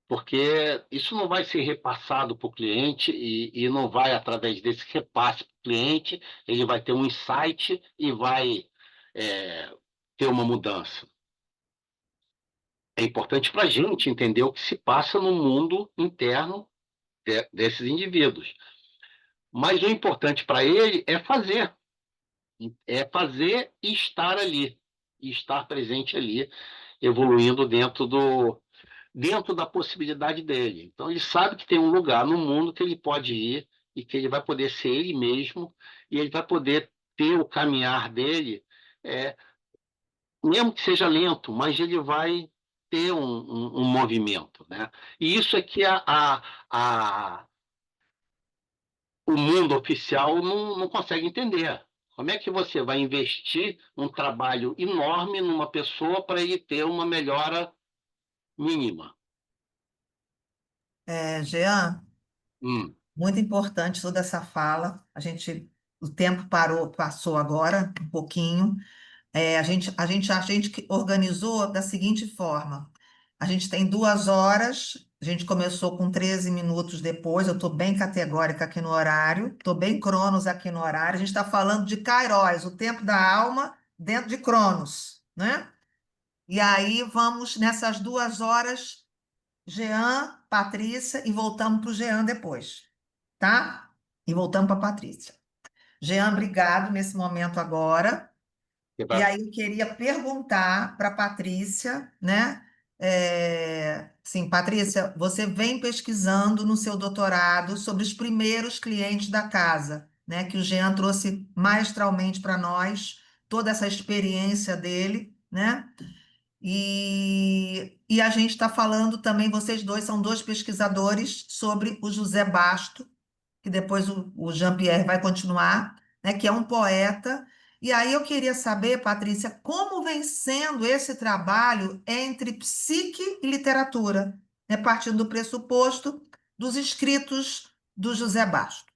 porque isso não vai ser repassado para o cliente e não vai, através desse repasse para o cliente, ele vai ter um insight e vai ter uma mudança. É importante para a gente entender o que se passa no mundo interno desses indivíduos. Mas o importante para ele é fazer e estar ali, e estar presente ali, evoluindo dentro da possibilidade dele. Então, ele sabe que tem um lugar no mundo que ele pode ir e que ele vai poder ser ele mesmo e ele vai poder ter o caminhar dele, é, mesmo que seja lento, mas ele vai ter um movimento, né? E isso é que a, o mundo oficial não consegue entender. Como é que você vai investir um trabalho enorme numa pessoa para ele ter uma melhora mínima? Jean, Hum, muito importante toda essa fala. O tempo passou agora, um pouquinho. A gente que organizou da seguinte forma: a gente tem 2 horas, a gente começou com 13 minutos depois. Eu estou bem categórica aqui no horário, estou bem Cronos aqui no horário. A gente está falando de Kairos, o tempo da alma dentro de Cronos, né? E aí vamos nessas 2 horas, Jean, Patrícia, e voltamos para o Jean depois, tá? E voltamos para a Patrícia. Jean, obrigado nesse momento agora. E aí eu queria perguntar para a Patrícia, né? Sim, Patrícia, você vem pesquisando no seu doutorado sobre os primeiros clientes da casa, né? Que o Jean trouxe maestralmente para nós, toda essa experiência dele, né? E a gente está falando também, vocês dois são dois pesquisadores sobre o José Basto, que depois o Jean-Pierre vai continuar, né, que é um poeta. E aí eu queria saber, Patrícia, como vem sendo esse trabalho entre psique e literatura, né, partindo do pressuposto dos escritos do José Basto.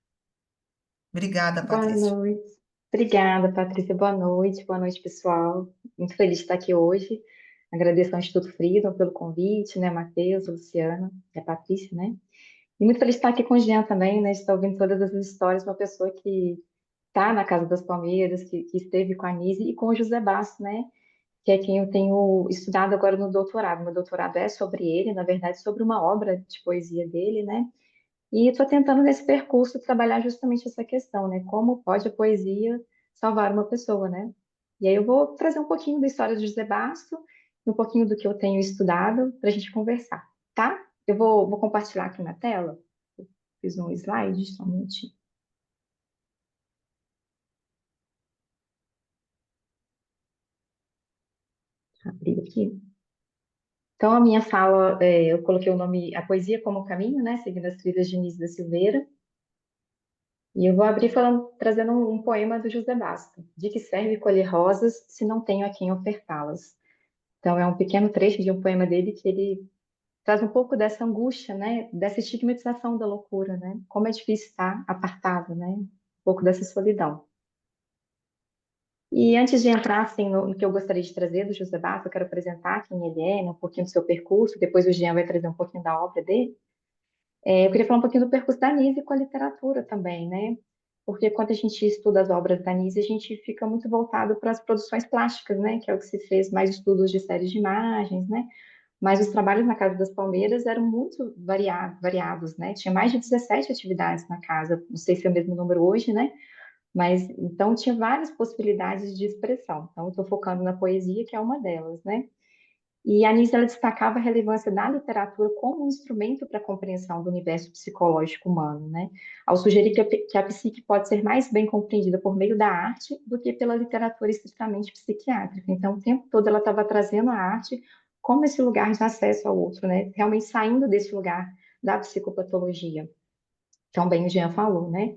Obrigada, Boa Patrícia. noite. Obrigada, Patrícia. Boa noite. Boa noite, pessoal. Muito feliz de estar aqui hoje. Agradeço ao Instituto Freedom pelo convite, né, Matheus, Luciana e a Patrícia, né? E muito feliz de estar aqui com o Jean também, né? De estar ouvindo todas as histórias de uma pessoa que está na Casa das Palmeiras, que esteve com a Nise e com o José Basso, né? Que é quem eu tenho estudado agora no doutorado. Meu doutorado é sobre ele, na verdade, sobre uma obra de poesia dele, né? E estou tentando, nesse percurso, trabalhar justamente essa questão, né? Como pode a poesia salvar uma pessoa, né? E aí eu vou trazer um pouquinho da história de José Basto, um pouquinho do que eu tenho estudado, para a gente conversar, tá? Eu vou compartilhar aqui na tela. Fiz um slide, só um minutinho. Abrir aqui. Então, a minha fala, eu coloquei o nome A Poesia como Caminho, né? Seguindo as trilhas de Nise da Silveira. E eu vou abrir trazendo um poema do José Basto. De que serve colher rosas se não tenho a quem ofertá-las? Então, é um pequeno trecho de um poema dele que ele traz um pouco dessa angústia, né? Dessa estigmatização da loucura, né? Como é difícil estar apartado, né? Um pouco dessa solidão. E antes de entrar assim, no que eu gostaria de trazer do José Basto, eu quero apresentar quem ele é, né? Um pouquinho do seu percurso, depois o Jean vai trazer um pouquinho da obra dele. Eu queria falar um pouquinho do percurso da Nise com a literatura também, né? Porque quando a gente estuda as obras da Nise, a gente fica muito voltado para as produções plásticas, né? Que é o que se fez mais estudos de séries de imagens, né? Mas os trabalhos na Casa das Palmeiras eram muito variados, né? Tinha mais de 17 atividades na casa, não sei se é o mesmo número hoje, né? Mas então tinha várias possibilidades de expressão. Então, eu estou focando na poesia, que é uma delas, né? E a Anísia ela destacava a relevância da literatura como um instrumento para a compreensão do universo psicológico humano, né? Ao sugerir que a psique pode ser mais bem compreendida por meio da arte do que pela literatura estritamente psiquiátrica. Então, o tempo todo ela estava trazendo a arte como esse lugar de acesso ao outro, né? Realmente saindo desse lugar da psicopatologia. Então, bem o Jean falou, né?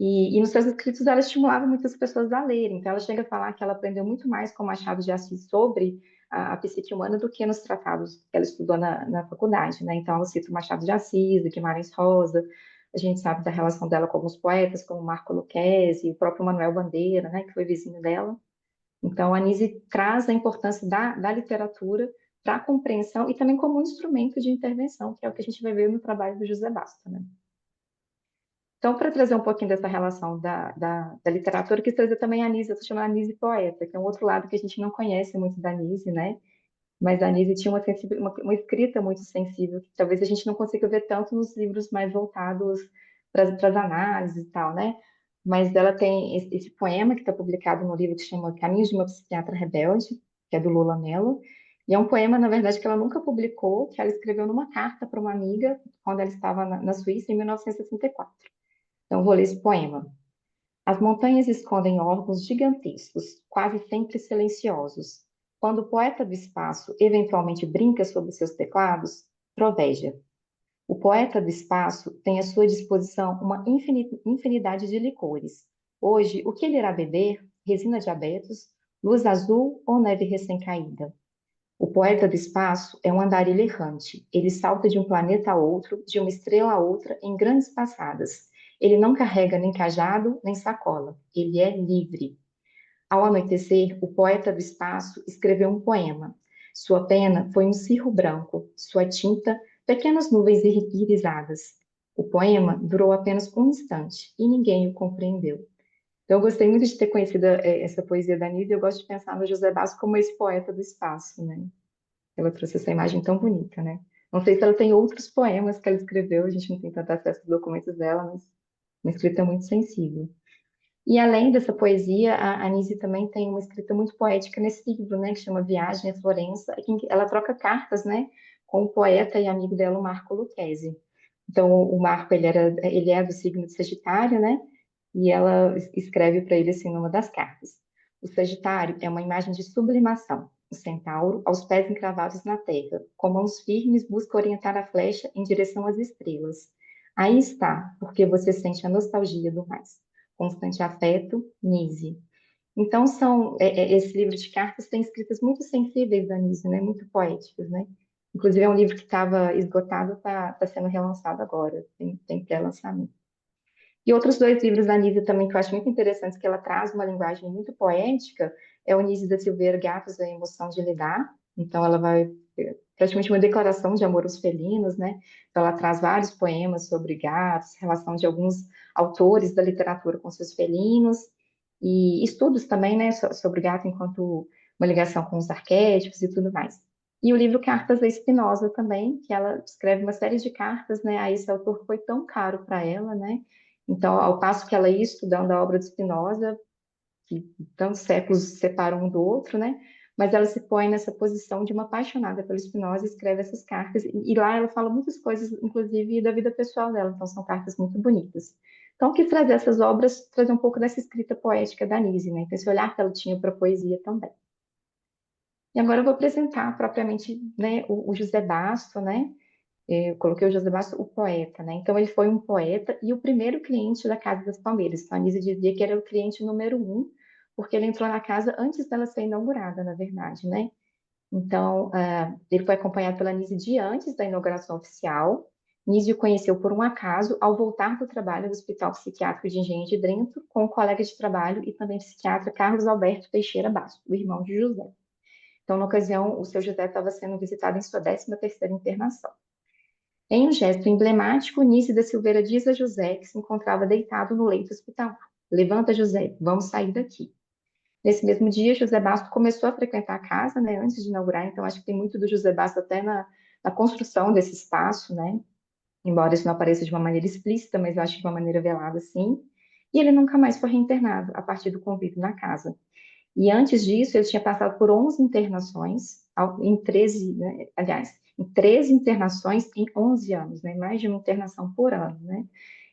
E nos seus escritos ela estimulava muitas pessoas a lerem. Então ela chega a falar que ela aprendeu muito mais com Machado de Assis sobre a psique humana do que nos tratados que ela estudou na faculdade, né? Então ela cita o Machado de Assis, o Guimarães Rosa, a gente sabe da relação dela com alguns poetas, como Marco Lucchesi, o próprio Manuel Bandeira, né, que foi vizinho dela. Então a Nise traz a importância da literatura para a compreensão e também como um instrumento de intervenção, que é o que a gente vai ver no trabalho do José Basta, né? Então, para trazer um pouquinho dessa relação da literatura, eu quis trazer também a Nise, eu estou chamando a Nise poeta, que é um outro lado que a gente não conhece muito da Nise, né? Mas a Nise tinha uma escrita muito sensível, que talvez a gente não consiga ver tanto nos livros mais voltados para as análises e tal, né? Mas ela tem esse poema que está publicado no livro que chama Caminhos de uma Psiquiatra Rebelde, que é do Lula Mello, e é um poema, na verdade, que ela nunca publicou, que ela escreveu numa carta para uma amiga, quando ela estava na Suíça, em 1964. Então, eu vou ler esse poema. As montanhas escondem órgãos gigantescos, quase sempre silenciosos. Quando o poeta do espaço eventualmente brinca sobre seus teclados, troveja. O poeta do espaço tem à sua disposição uma infinidade de licores. Hoje, o que ele irá beber? Resina de abetos, luz azul ou neve recém-caída? O poeta do espaço é um andarilho errante. Ele salta de um planeta a outro, de uma estrela a outra, em grandes passadas. Ele não carrega nem cajado, nem sacola. Ele é livre. Ao anoitecer, o poeta do espaço escreveu um poema. Sua pena foi um cirro branco, sua tinta, pequenas nuvens irisadas. O poema durou apenas um instante e ninguém o compreendeu. Então, eu gostei muito de ter conhecido essa poesia da Nise. Eu gosto de pensar no José Basso como esse poeta do espaço, né? Ela trouxe essa imagem tão bonita, né? Não sei se ela tem outros poemas que ela escreveu, a gente não tem tanto acesso aos documentos dela, mas uma escrita muito sensível. E além dessa poesia, a Anise também tem uma escrita muito poética nesse livro, né, que chama Viagem a Florença, em que ela troca cartas, né, com o poeta e amigo dela, o Marco Lucchesi. Então, o Marco, ele é do signo de Sagitário, né, e ela escreve para ele assim numa das cartas. O Sagitário é uma imagem de sublimação. O centauro, aos pés encravados na terra, com mãos firmes, busca orientar a flecha em direção às estrelas. Aí está, porque você sente a nostalgia do mais. Constante afeto, Nise. Então, esse livro de cartas tem escritas muito sensíveis da Nise, né? Muito poéticas, né? Inclusive, é um livro que estava esgotado, está sendo relançado agora, tem pré-lançamento. E outros dois livros da Nise também que eu acho muito interessantes, que ela traz uma linguagem muito poética, é o Nise da Silveira, Gatos, a Emoção de Lidar. Então, ela vai praticamente uma declaração de amor aos felinos, né? Então, ela traz vários poemas sobre gatos, relação de alguns autores da literatura com seus felinos, e estudos também, né, sobre o gato enquanto uma ligação com os arquétipos e tudo mais. E o livro Cartas da Spinoza também, que ela escreve uma série de cartas, né, a esse autor que foi tão caro para ela, né? Então, ao passo que ela ia estudando a obra de Spinoza, que tantos séculos separam um do outro, né? Mas ela se põe nessa posição de uma apaixonada pelo Spinoza e escreve essas cartas. E lá ela fala muitas coisas, inclusive da vida pessoal dela. Então, são cartas muito bonitas. Então, eu quis trazer essas obras, trazer um pouco dessa escrita poética da Nise, né? Então, esse olhar que ela tinha para a poesia também. E agora eu vou apresentar propriamente, né, o José Basto, né? Eu coloquei o José Basto, o poeta, né? Então, ele foi um poeta e o primeiro cliente da Casa das Palmeiras. Então, a Anísia dizia que era o cliente número um, porque ele entrou na casa antes dela ser inaugurada, na verdade, né? Então, ele foi acompanhado pela Anísia antes da inauguração oficial. Nísio o conheceu por um acaso ao voltar do trabalho do Hospital Psiquiátrico de Engenho de Drento com o colega de trabalho e também psiquiatra Carlos Alberto Teixeira Basto, o irmão de José. Então, na ocasião, o seu José estava sendo visitado em sua 13ª internação. Em um gesto emblemático, Nício da Silveira diz a José que se encontrava deitado no leito hospitalar. Levanta, José, vamos sair daqui. Nesse mesmo dia, José Basto começou a frequentar a casa, né, antes de inaugurar, então acho que tem muito do José Basto até na construção desse espaço, né, embora isso não apareça de uma maneira explícita, mas eu acho que de uma maneira velada, sim. E ele nunca mais foi reinternado a partir do convívio na casa. E antes disso, ele tinha passado por 11 internações, em 13, né, aliás, em 13 internações em 11 anos, né, mais de uma internação por ano, né?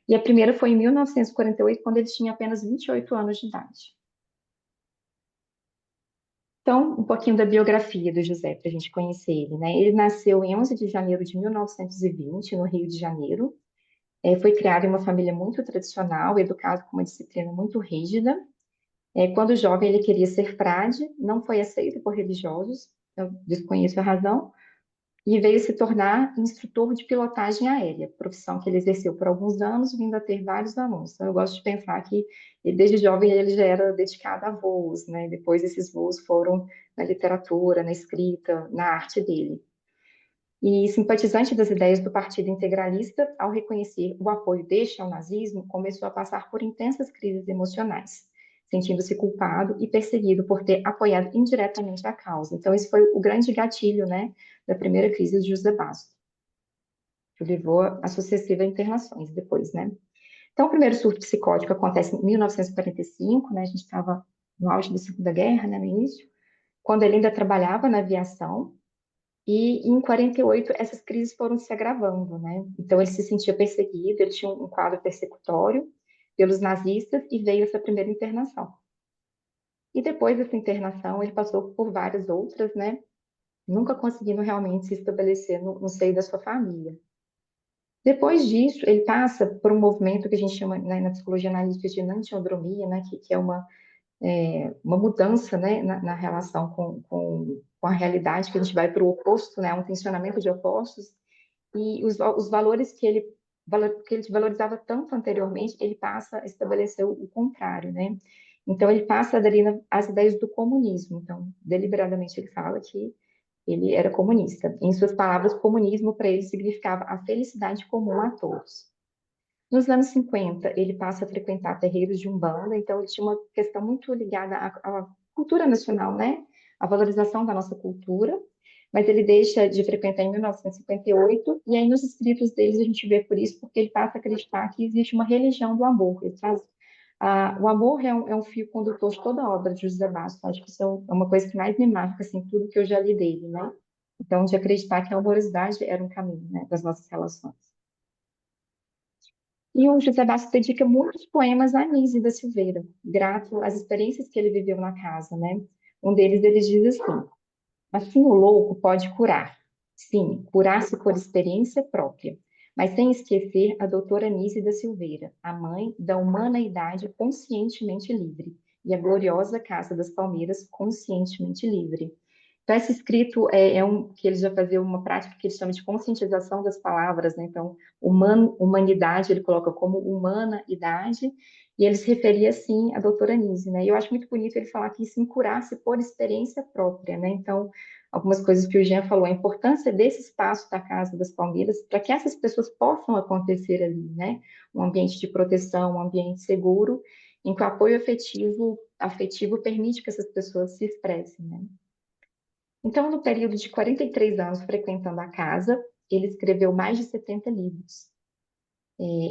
E a primeira foi em 1948, quando ele tinha apenas 28 anos de idade. Então, um pouquinho da biografia do José, para a gente conhecer ele, né? Ele nasceu em 11 de janeiro de 1920, no Rio de Janeiro. Foi criado em uma família muito tradicional, educado com uma disciplina muito rígida. Quando jovem, ele queria ser frade, não foi aceito por religiosos, eu desconheço a razão, e veio se tornar instrutor de pilotagem aérea, profissão que ele exerceu por alguns anos, vindo a ter vários alunos. Então, eu gosto de pensar que, desde jovem, ele já era dedicado a voos, né? Depois, esses voos foram na literatura, na escrita, na arte dele. E simpatizante das ideias do Partido Integralista, ao reconhecer o apoio deste ao nazismo, começou a passar por intensas crises emocionais, sentindo-se culpado e perseguido por ter apoiado indiretamente a causa. Então, esse foi o grande gatilho, né, da primeira crise de José Basto, que levou a sucessivas internações depois, né. Então, o primeiro surto psicótico acontece em 1945, né, a gente estava no auge da Segunda Guerra, né, no início, quando ele ainda trabalhava na aviação. E em 48, essas crises foram se agravando, né? Então, ele se sentia perseguido, ele tinha um quadro persecutório, pelos nazistas e veio essa primeira internação. E depois dessa internação, ele passou por várias outras, né? Nunca conseguindo realmente se estabelecer no seio da sua família. Depois disso, ele passa por um movimento que a gente chama, né, na psicologia analítica de enantiodromia, né, que é uma mudança, né, na relação com a realidade, que a gente vai para o oposto, né, um tensionamento de opostos, e os valores que ele valorizava tanto anteriormente, ele passa a estabelecer o contrário, né? Então, ele passa a aderir às ideias do comunismo. Então, deliberadamente, ele fala que ele era comunista. Em suas palavras, comunismo para ele significava a felicidade comum a todos. Nos anos 50, ele passa a frequentar terreiros de Umbanda, então ele tinha uma questão muito ligada à cultura nacional, né? A valorização da nossa cultura, mas ele deixa de frequentar em 1958, e aí nos escritos deles a gente vê por isso, porque ele passa a acreditar que existe uma religião do amor. Ele traz, o amor é um fio condutor de toda a obra de José Basso. Acho que isso é uma coisa que mais me marca, assim, tudo que eu já li dele, né? Então, de acreditar que a amorosidade era um caminho, né, das nossas relações. E o José Basso dedica muitos poemas a Anísio da Silveira, grato às experiências que ele viveu na casa, né? Um deles, ele diz assim o louco pode curar. Sim, curar-se por experiência própria, mas sem esquecer a doutora Anísia da Silveira, a mãe da humanidade conscientemente livre, e a gloriosa Casa das Palmeiras conscientemente livre. Então, esse escrito que eles já faziam uma prática que eles chamam de conscientização das palavras, né? Então, humanidade, ele coloca como humana-idade, e ele se referia, assim, à doutora Anísia, né? E eu acho muito bonito ele falar que isso curar-se por experiência própria, né? Então, algumas coisas que o Jean falou, a importância desse espaço da Casa das Palmeiras para que essas pessoas possam acontecer ali, né? Um ambiente de proteção, um ambiente seguro, em que o apoio afetivo permite que essas pessoas se expressem, né? Então, no período de 43 anos frequentando a casa, ele escreveu mais de 70 livros.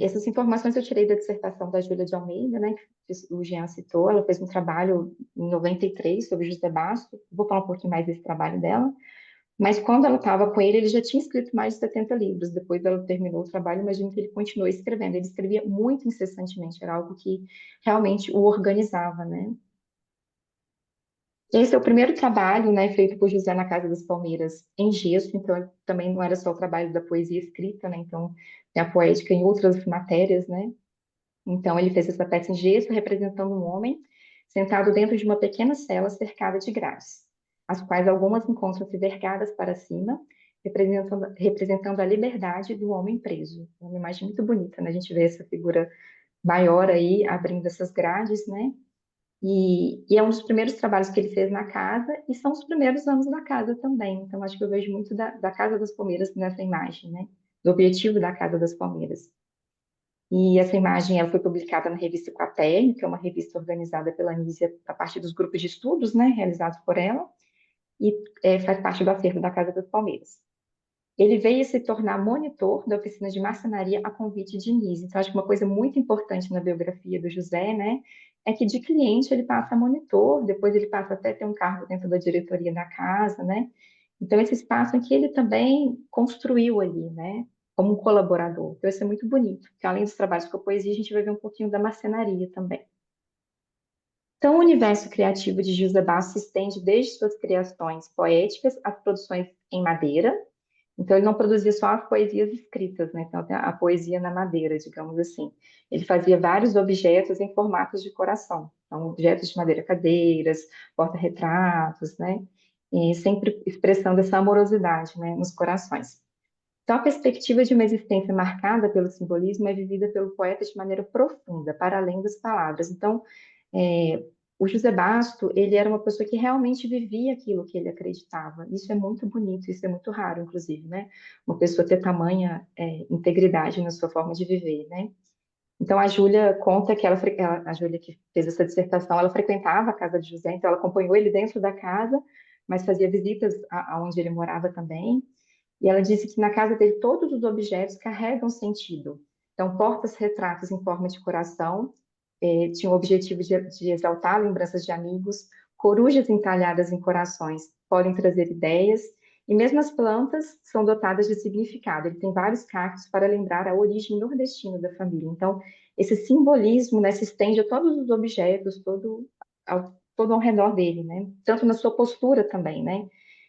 Essas informações eu tirei da dissertação da Júlia de Almeida, né, que o Jean citou. Ela fez um trabalho em 93 sobre José Basso. Vou falar um pouquinho mais desse trabalho dela. Mas quando ela estava com ele já tinha escrito mais de 70 livros. Depois ela terminou o trabalho, imagino que ele continuou escrevendo. Ele escrevia muito incessantemente, era algo que realmente o organizava, né? Esse é o primeiro trabalho, né, feito por José na Casa das Palmeiras em gesso, então também não era só o trabalho da poesia escrita, né, então tem a poética em outras matérias, né. Então ele fez essa peça em gesso representando um homem sentado dentro de uma pequena cela cercada de grades, as quais algumas encontram-se vergadas para cima, representando a liberdade do homem preso. É uma imagem muito bonita, né, a gente vê essa figura maior aí abrindo essas grades, né. E é um dos primeiros trabalhos que ele fez na casa, e são os primeiros anos da casa também. Então, acho que eu vejo muito da Casa das Palmeiras nessa imagem, né? Do objetivo da Casa das Palmeiras. E essa imagem ela foi publicada na revista Quaterno, que é uma revista organizada pela Anísia a partir dos grupos de estudos, né? Realizados por ela, e faz parte do acervo da Casa das Palmeiras. Ele veio se tornar monitor da oficina de marcenaria a convite de Nise. Então, acho que uma coisa muito importante na biografia do José, né, é que de cliente ele passa a monitor, depois ele passa até a ter um cargo dentro da diretoria da casa, né? Então, esse espaço em que ele também construiu ali, né, como um colaborador. Então, isso é muito bonito, porque além dos trabalhos com a poesia, a gente vai ver um pouquinho da marcenaria também. Então, o universo criativo de José Basso se estende desde suas criações poéticas às produções em madeira. Então, ele não produzia só as poesias escritas, né? Então, a poesia na madeira, digamos assim. Ele fazia vários objetos em formatos de coração. Então, objetos de madeira, cadeiras, porta-retratos, né? E sempre expressando essa amorosidade, né, nos corações. Então, a perspectiva de uma existência marcada pelo simbolismo é vivida pelo poeta de maneira profunda, para além das palavras. Então, o José Basto, ele era uma pessoa que realmente vivia aquilo que ele acreditava. Isso é muito bonito, isso é muito raro, inclusive, né? Uma pessoa ter tamanha integridade na sua forma de viver, né? Então, a Júlia conta que a Júlia que fez essa dissertação, ela frequentava a casa de José, então ela acompanhou ele dentro da casa, mas fazia visitas aonde ele morava também. E ela disse que na casa dele todos os objetos carregam sentido. Então, portas-retratos em forma de coração tinham o objetivo de exaltar lembranças de amigos, corujas entalhadas em corações podem trazer ideias, e mesmo as plantas são dotadas de significado. Ele tem vários cactos para lembrar a origem nordestina da família. Então, esse simbolismo, né, se estende a todos os objetos, todo ao redor dele, né? Tanto na sua postura também, né?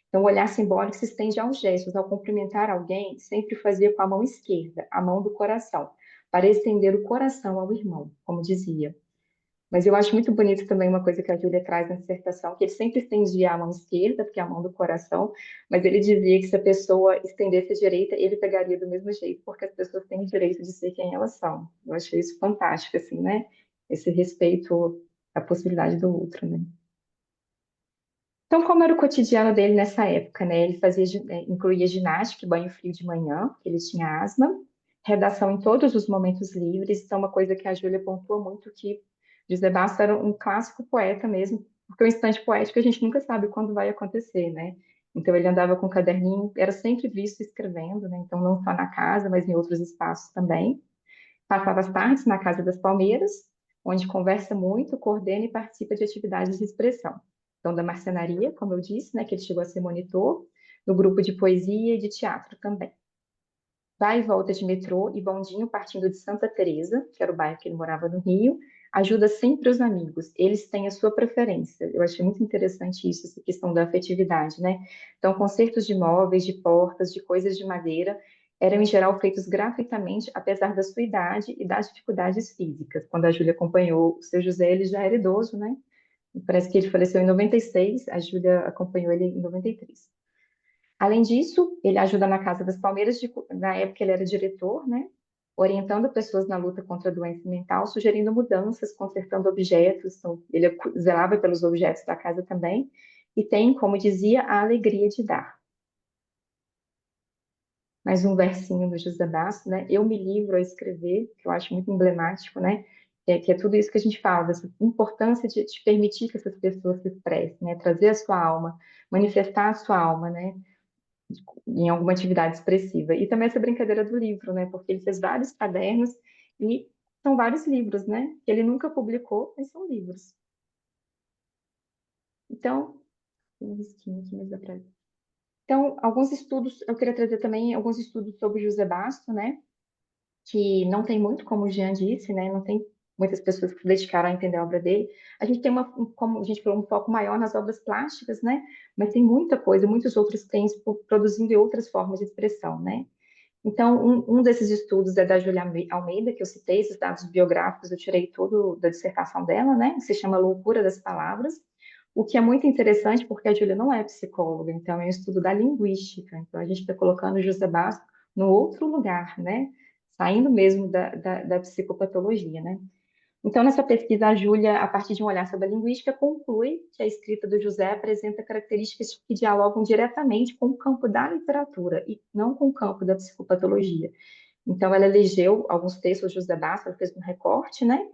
Então, o olhar simbólico se estende aos gestos. Ao cumprimentar alguém, sempre fazia com a mão esquerda, a mão do coração, para estender o coração ao irmão, como dizia. Mas eu acho muito bonito também uma coisa que a Júlia traz na dissertação, que ele sempre estendia a mão esquerda, porque é a mão do coração, mas ele dizia que se a pessoa estendesse a direita, ele pegaria do mesmo jeito, porque as pessoas têm o direito de ser quem elas são. Eu achei isso fantástico, assim, né? Esse respeito à possibilidade do outro, né? Então, como era o cotidiano dele nessa época, né? Ele fazia, incluía ginástica e banho frio de manhã, porque ele tinha asma, redação em todos os momentos livres. Então, uma coisa que a Júlia pontua muito, que José Basso era um clássico poeta mesmo, porque o instante poético a gente nunca sabe quando vai acontecer, né? Então, ele andava com um caderninho, era sempre visto escrevendo, né? Então, não só na casa, mas em outros espaços também. Passava as tardes na Casa das Palmeiras, onde conversa muito, coordena e participa de atividades de expressão. Então, da marcenaria, como eu disse, né, que ele chegou a ser monitor, no grupo de poesia e de teatro também. Vai e volta de metrô e bondinho partindo de Santa Teresa, que era o bairro que ele morava no Rio, ajuda sempre os amigos, eles têm a sua preferência. Eu achei muito interessante isso, essa questão da afetividade, né? Então, consertos de móveis, de portas, de coisas de madeira, eram em geral feitos gratuitamente, apesar da sua idade e das dificuldades físicas. Quando a Júlia acompanhou o seu José, ele já era idoso, né? Parece que ele faleceu em 96, a Júlia acompanhou ele em 93. Além disso, ele ajuda na Casa das Palmeiras, na época ele era diretor, né? Orientando pessoas na luta contra a doença mental, sugerindo mudanças, consertando objetos. Então, ele zelava pelos objetos da casa também. E tem, como dizia, a alegria de dar. Mais um versinho do José Basso, né? Eu me livro a escrever, que eu acho muito emblemático, né? Que é tudo isso que a gente fala, dessa importância de permitir que essas pessoas se expressem, né? Trazer a sua alma, manifestar a sua alma, né? Em alguma atividade expressiva. E também essa brincadeira do livro, né? Porque ele fez vários cadernos e são vários livros, né? Que ele nunca publicou, mas são livros. Então, tem um risquinho aqui, mas dá pra... Então, alguns estudos, eu queria trazer também alguns estudos sobre José Basto, né? Que não tem muito, como o Jean disse, né? Não tem muitas pessoas que se dedicaram a entender a obra dele. A gente tem como a gente falou, um foco maior nas obras plásticas, né? Mas tem muita coisa, muitos outros têm produzindo outras formas de expressão, né? Então, um desses estudos é da Júlia Almeida, que eu citei, esses dados biográficos, eu tirei tudo da dissertação dela, né? Que se chama Loucura das Palavras, o que é muito interessante porque a Júlia não é psicóloga, então é um estudo da linguística. Então, a gente está colocando o José Basso no outro lugar, né? Saindo mesmo da psicopatologia, né? Então, nessa pesquisa, a Júlia, a partir de um olhar sobre a linguística, conclui que a escrita do José apresenta características que dialogam diretamente com o campo da literatura e não com o campo da psicopatologia. Então, ela elegeu alguns textos do José Basso, ela fez um recorte, né?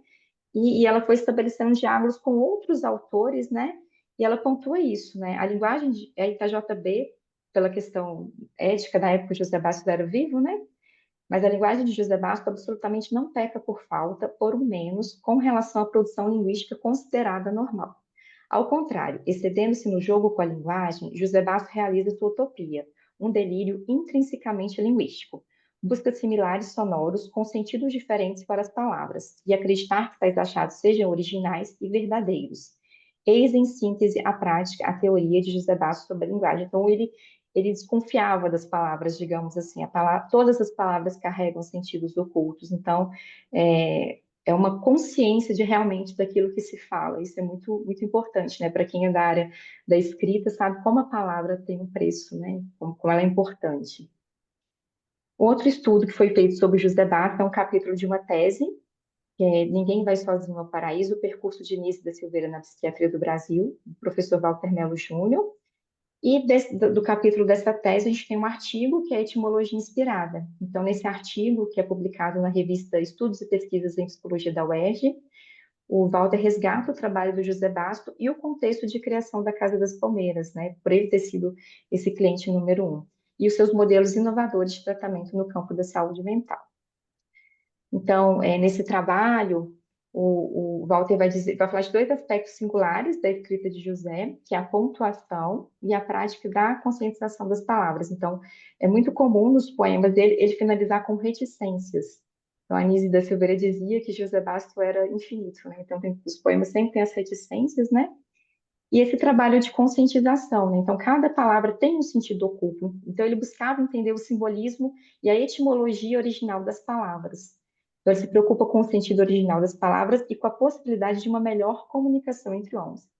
E ela foi estabelecendo diálogos com outros autores, né? E ela pontua isso, né? A linguagem é IKJB, pela questão ética da época que o José Basso era vivo, né? Mas a linguagem de José Basto absolutamente não peca por falta, por menos, com relação à produção linguística considerada normal. Ao contrário, excedendo-se no jogo com a linguagem, José Basto realiza sua utopia, um delírio intrinsecamente linguístico. Busca similares sonoros com sentidos diferentes para as palavras, e acreditar que tais achados sejam originais e verdadeiros. Eis em síntese a prática, a teoria de José Basto sobre a linguagem. Então, ele desconfiava das palavras, digamos assim. Todas as palavras carregam sentidos ocultos. Então, é uma consciência de realmente daquilo que se fala. Isso é muito, muito importante, né? Para quem é da área da escrita, sabe como a palavra tem um preço, né? Como ela é importante. Outro estudo que foi feito sobre José Basto é um capítulo de uma tese, que é Ninguém Vai Sozinho ao Paraíso, o percurso de Início da Silveira na Psiquiatria do Brasil, do professor Walter Melo Júnior. E do capítulo dessa tese, a gente tem um artigo que é a Etimologia Inspirada. Então, nesse artigo, que é publicado na revista Estudos e Pesquisas em Psicologia da UERJ, o Walter resgata o trabalho do José Basto e o contexto de criação da Casa das Palmeiras, né, por ele ter sido esse cliente número 1, e os seus modelos inovadores de tratamento no campo da saúde mental. Então, nesse trabalho, o Walter vai falar de dois aspectos singulares da escrita de José, que é a pontuação e a prática da conscientização das palavras. Então, é muito comum nos poemas dele ele finalizar com reticências. Então, a Anísia da Silveira dizia que José Basto era infinito, né? Então, os poemas sempre têm as reticências, né? E esse trabalho de conscientização, né? Então, cada palavra tem um sentido oculto. Então, ele buscava entender o simbolismo e a etimologia original das palavras. Então, ele se preocupa com o sentido original das palavras e com a possibilidade de uma melhor comunicação entre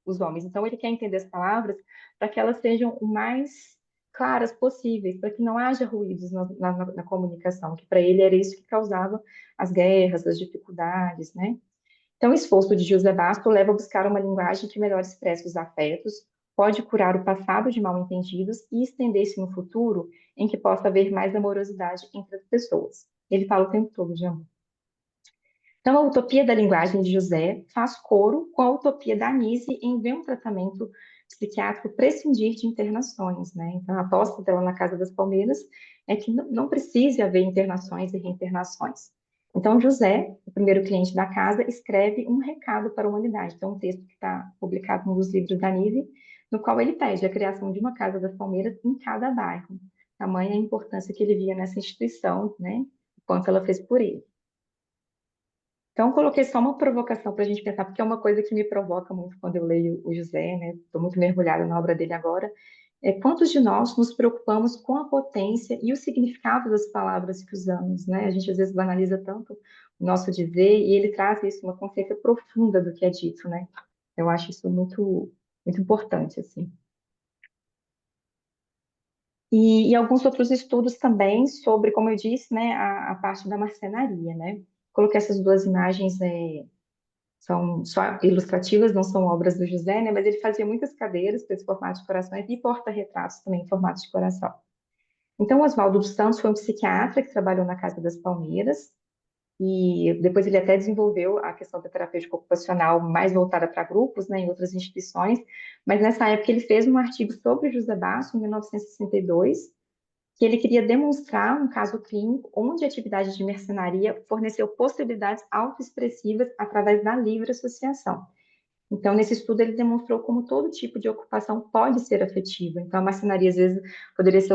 os homens. Então, ele quer entender as palavras para que elas sejam o mais claras possíveis, para que não haja ruídos na comunicação, que para ele era isso que causava as guerras, as dificuldades, né? Então, o esforço de José Basto leva a buscar uma linguagem que melhor expresse os afetos, pode curar o passado de mal-entendidos e estender-se no futuro em que possa haver mais amorosidade entre as pessoas. Ele fala o tempo todo de amor. Então, a utopia da linguagem de José faz coro com a utopia da Anise em ver um tratamento psiquiátrico prescindir de internações, né? Então, a aposta dela na Casa das Palmeiras é que não precise haver internações e reinternações. Então, José, o primeiro cliente da casa, escreve um recado para a humanidade. Então, um texto que está publicado num dos livros da Anise, no qual ele pede a criação de uma Casa das Palmeiras em cada bairro. Tamanha a importância que ele via nessa instituição, né? O quanto ela fez por ele. Então, coloquei só uma provocação para a gente pensar, porque é uma coisa que me provoca muito quando eu leio o José, né? Estou muito mergulhada na obra dele agora. Quantos de nós nos preocupamos com a potência e o significado das palavras que usamos, né? A gente às vezes banaliza tanto o nosso dizer e ele traz isso, uma consciência profunda do que é dito, né? Eu acho isso muito, muito importante, assim. E alguns outros estudos também sobre, como eu disse, né, a parte da marcenaria, né? Coloquei essas duas imagens são só ilustrativas, não são obras do José, né? Mas ele fazia muitas cadeiras para esse formato de corações e porta-retratos também em formato de coração. Então, Oswaldo dos Santos foi um psiquiatra que trabalhou na Casa das Palmeiras e depois ele até desenvolveu a questão da terapêutica ocupacional mais voltada para grupos, né, em outras instituições. Mas nessa época ele fez um artigo sobre José Basso, em 1962, que ele queria demonstrar um caso clínico onde a atividade de mercenaria forneceu possibilidades autoexpressivas através da livre associação. Então, nesse estudo, ele demonstrou como todo tipo de ocupação pode ser afetiva. Então, a marcenaria, às vezes, poderia ser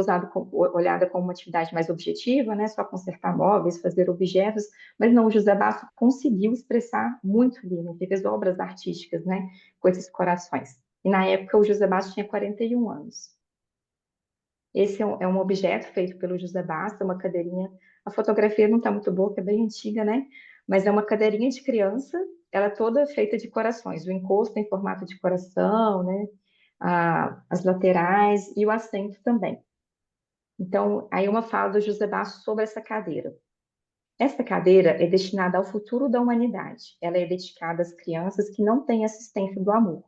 olhada como uma atividade mais objetiva, né? Só consertar móveis, fazer objetos, mas não, o José Basso conseguiu expressar muito ali, né? Ele fez obras artísticas, né? Com esses corações. E, na época, o José Basso tinha 41 anos. Esse é um objeto feito pelo José Basta, uma cadeirinha. A fotografia não está muito boa, que é bem antiga, né? Mas é uma cadeirinha de criança, ela é toda feita de corações. O encosto em formato de coração, né? As laterais e o assento também. Então, aí uma fala do José Basto sobre essa cadeira. Essa cadeira é destinada ao futuro da humanidade. Ela é dedicada às crianças que não têm assistência do amor,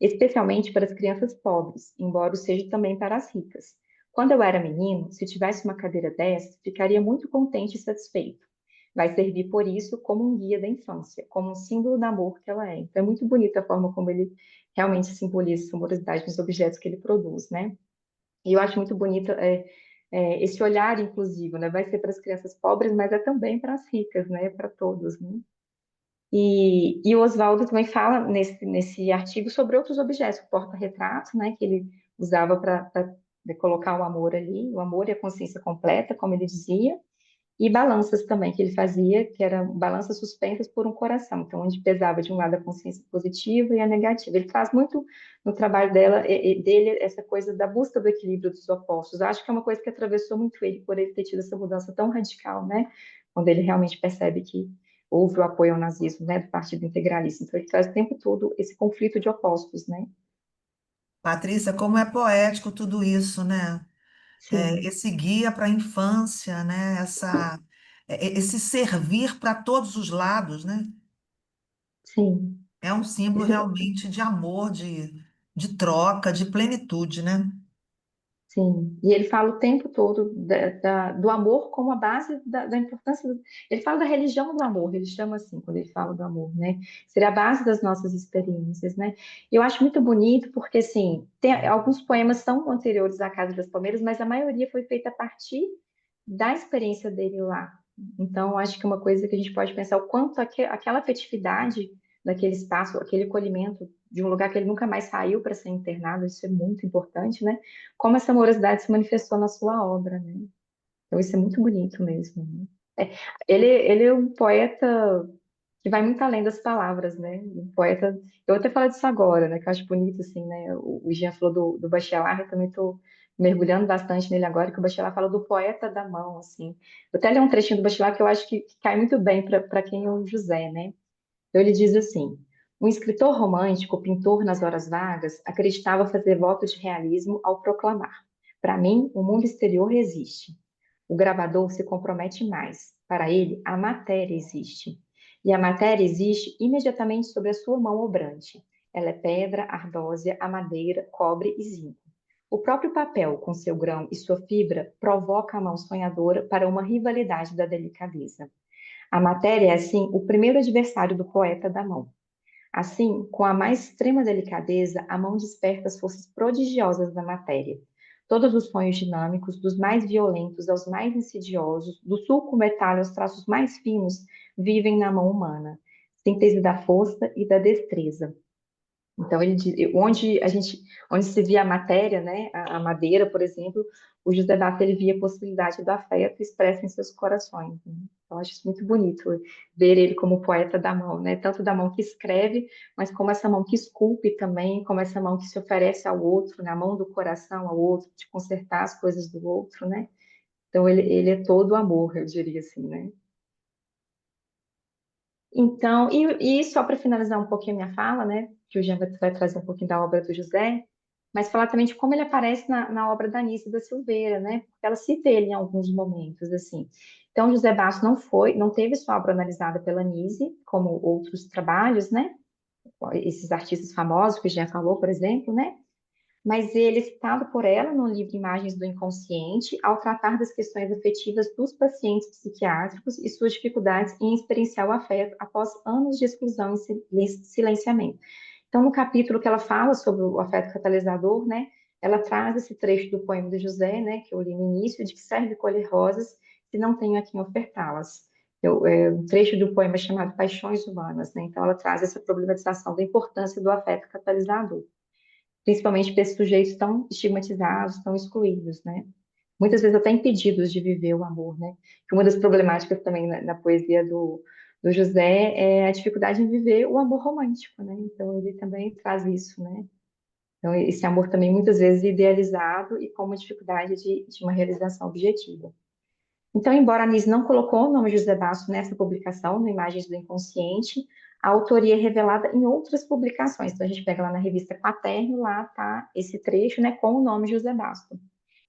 especialmente para as crianças pobres, embora o seja também para as ricas. Quando eu era menino, se tivesse uma cadeira dessa, ficaria muito contente e satisfeito. Vai servir por isso como um guia da infância, como um símbolo do amor que ela é. Então é muito bonita a forma como ele realmente simboliza essa amorosidade nos objetos que ele produz, né? E eu acho muito bonito esse olhar inclusivo, né? Vai ser para as crianças pobres, mas é também para as ricas, né? Para todos, né? E o Oswaldo também fala nesse artigo sobre outros objetos, o porta-retrato, né, que ele usava para colocar o amor ali, o amor e a consciência completa, como ele dizia, e balanças também que ele fazia, que eram balanças suspensas por um coração, então onde pesava de um lado a consciência positiva e a negativa. Ele faz muito no trabalho dele essa coisa da busca do equilíbrio dos opostos. Eu acho que é uma coisa que atravessou muito ele, por ele ter tido essa mudança tão radical, né? Quando ele realmente percebe que houve o apoio ao nazismo, né, do Partido Integralista. Então ele traz o tempo todo esse conflito de opostos, né? Patrícia, como é poético tudo isso, né? Sim, Esse guia para a infância, né? Esse servir para todos os lados, né? sim. É um símbolo Esse, realmente de amor, de troca, de plenitude, né? Sim, e ele fala o tempo todo do amor como a base da importância. Ele fala da religião do amor, ele chama assim, quando ele fala do amor, né? Seria a base das nossas experiências, né? E eu acho muito bonito porque, assim, alguns poemas são anteriores à Casa das Palmeiras, mas a maioria foi feita a partir da experiência dele lá. Então, acho que uma coisa que a gente pode pensar o quanto aquela afetividade daquele espaço, aquele acolhimento de um lugar que ele nunca mais saiu para ser internado, isso é muito importante, né? Como essa amorosidade se manifestou na sua obra, né? Então, isso é muito bonito mesmo, né? Ele é um poeta que vai muito além das palavras, né? Um poeta. Eu até falo disso agora, né? Que eu acho bonito, assim, né? O Jean falou do Bachelard, eu também estou mergulhando bastante nele agora, que o Bachelard fala do poeta da mão, assim. Eu até li um trechinho do Bachelard que eu acho que cai muito bem para quem é o José, né? Então ele diz assim: um escritor romântico, pintor nas horas vagas, acreditava fazer voto de realismo ao proclamar: para mim, o mundo exterior existe. O gravador se compromete mais. Para ele, a matéria existe. E a matéria existe imediatamente sob a sua mão obrante. Ela é pedra, ardósia, a madeira, cobre e zinco. O próprio papel, com seu grão e sua fibra, provoca a mão sonhadora para uma rivalidade da delicadeza. A matéria é, assim, o primeiro adversário do poeta da mão. Assim, com a mais extrema delicadeza, a mão desperta as forças prodigiosas da matéria. Todos os sonhos dinâmicos, dos mais violentos aos mais insidiosos, do sulco metálico aos traços mais finos, vivem na mão humana. Síntese da força e da destreza. Então, ele diz, onde se via a matéria, né, a madeira, por exemplo, o José Data, ele via a possibilidade do afeto expresso em seus corações, né? Então, eu acho isso muito bonito, ver ele como poeta da mão, né, tanto da mão que escreve, mas como essa mão que esculpe também, como essa mão que se oferece ao outro, na mão do coração ao outro, de consertar as coisas do outro, né? Então, ele é todo amor, eu diria assim, né? Então, e só para finalizar um pouquinho a minha fala, né, que o Jean vai trazer um pouquinho da obra do José, mas falar também de como ele aparece na obra da Anísia da Silveira, né, porque ela cita ele em alguns momentos, assim. Então, José Basso não teve sua obra analisada pela Anísia, como outros trabalhos, né, esses artistas famosos que o Jean falou, por exemplo, né, mas ele é citado por ela no livro Imagens do Inconsciente, ao tratar das questões afetivas dos pacientes psiquiátricos e suas dificuldades em experienciar o afeto após anos de exclusão e silenciamento. Então, no capítulo que ela fala sobre o afeto catalisador, né, ela traz esse trecho do poema de José, né, que eu li no início, de que serve colher rosas se não tenho a quem ofertá-las. Um trecho do poema chamado Paixões Humanas, né? Então, ela traz essa problematização da importância do afeto catalisador, principalmente para esses sujeitos tão estigmatizados, tão excluídos, né? Muitas vezes até impedidos de viver o amor, né? Que uma das problemáticas também na poesia do José é a dificuldade em viver o amor romântico, né? Então ele também traz isso, né? Então esse amor também muitas vezes idealizado e com uma dificuldade de uma realização objetiva. Então, embora a Anísia não colocou o nome José Basso nessa publicação, no Imagens do Inconsciente, a autoria é revelada em outras publicações. Então, a gente pega lá na revista Quaterno, lá está esse trecho, né, com o nome José Basso.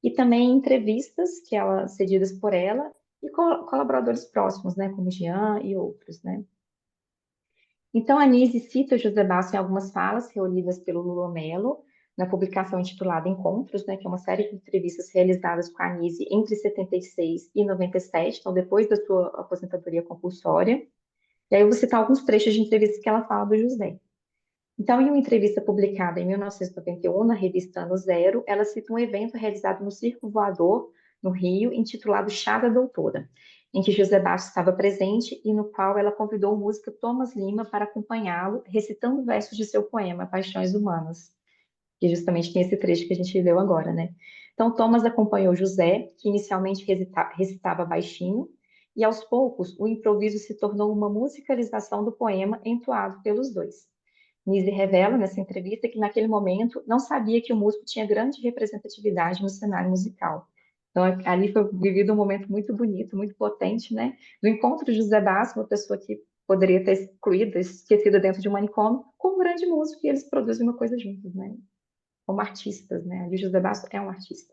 E também em entrevistas cedidas por ela e colaboradores próximos, né, como Jean e outros, né. Então, a Anísia cita José Basso em algumas falas reunidas pelo Lula Mello, na publicação intitulada Encontros, né, que é uma série de entrevistas realizadas com a Anísia entre 76 e 97, então depois da sua aposentadoria compulsória. E aí eu vou citar alguns trechos de entrevistas que ela fala do José. Então, em uma entrevista publicada em 1991 na revista Ano Zero, ela cita um evento realizado no Circo Voador, no Rio, intitulado Chá da Doutora, em que José Bastos estava presente e no qual ela convidou o músico Thomas Lima para acompanhá-lo, recitando versos de seu poema Paixões Humanas, que justamente tem esse trecho que a gente leu agora, né? Então, Thomas acompanhou José, que inicialmente recitava baixinho, e aos poucos o improviso se tornou uma musicalização do poema entoado pelos dois. Nise revela nessa entrevista que naquele momento não sabia que o músico tinha grande representatividade no cenário musical. Então, ali foi vivido um momento muito bonito, muito potente, né? Do encontro de José Basso, uma pessoa que poderia ter excluído, esquecida dentro de um manicômio, com um grande músico, e eles produzem uma coisa juntos, né? Como artistas, né? E o José Basso é um artista.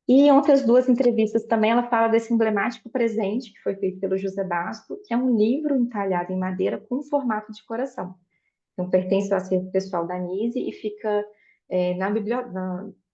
E em outras duas entrevistas também ela fala desse emblemático presente que foi feito pelo José Basto, que é um livro entalhado em madeira com formato de coração. Então, pertence ao acervo pessoal da Nise e fica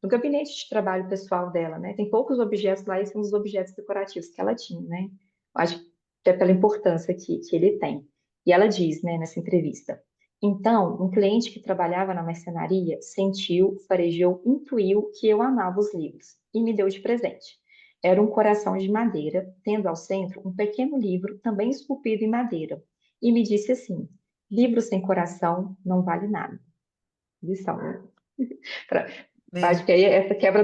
no gabinete de trabalho pessoal dela, né? Tem poucos objetos lá e são os objetos decorativos que ela tinha, né? Acho que é pela importância que ele tem. E ela diz, né, nessa entrevista: então, um cliente que trabalhava na mercearia sentiu, farejou, intuiu que eu amava os livros e me deu de presente. Era um coração de madeira, tendo ao centro um pequeno livro, também esculpido em madeira, e me disse assim: livro sem coração não vale nada. Lição, né? Acho que aí é essa quebra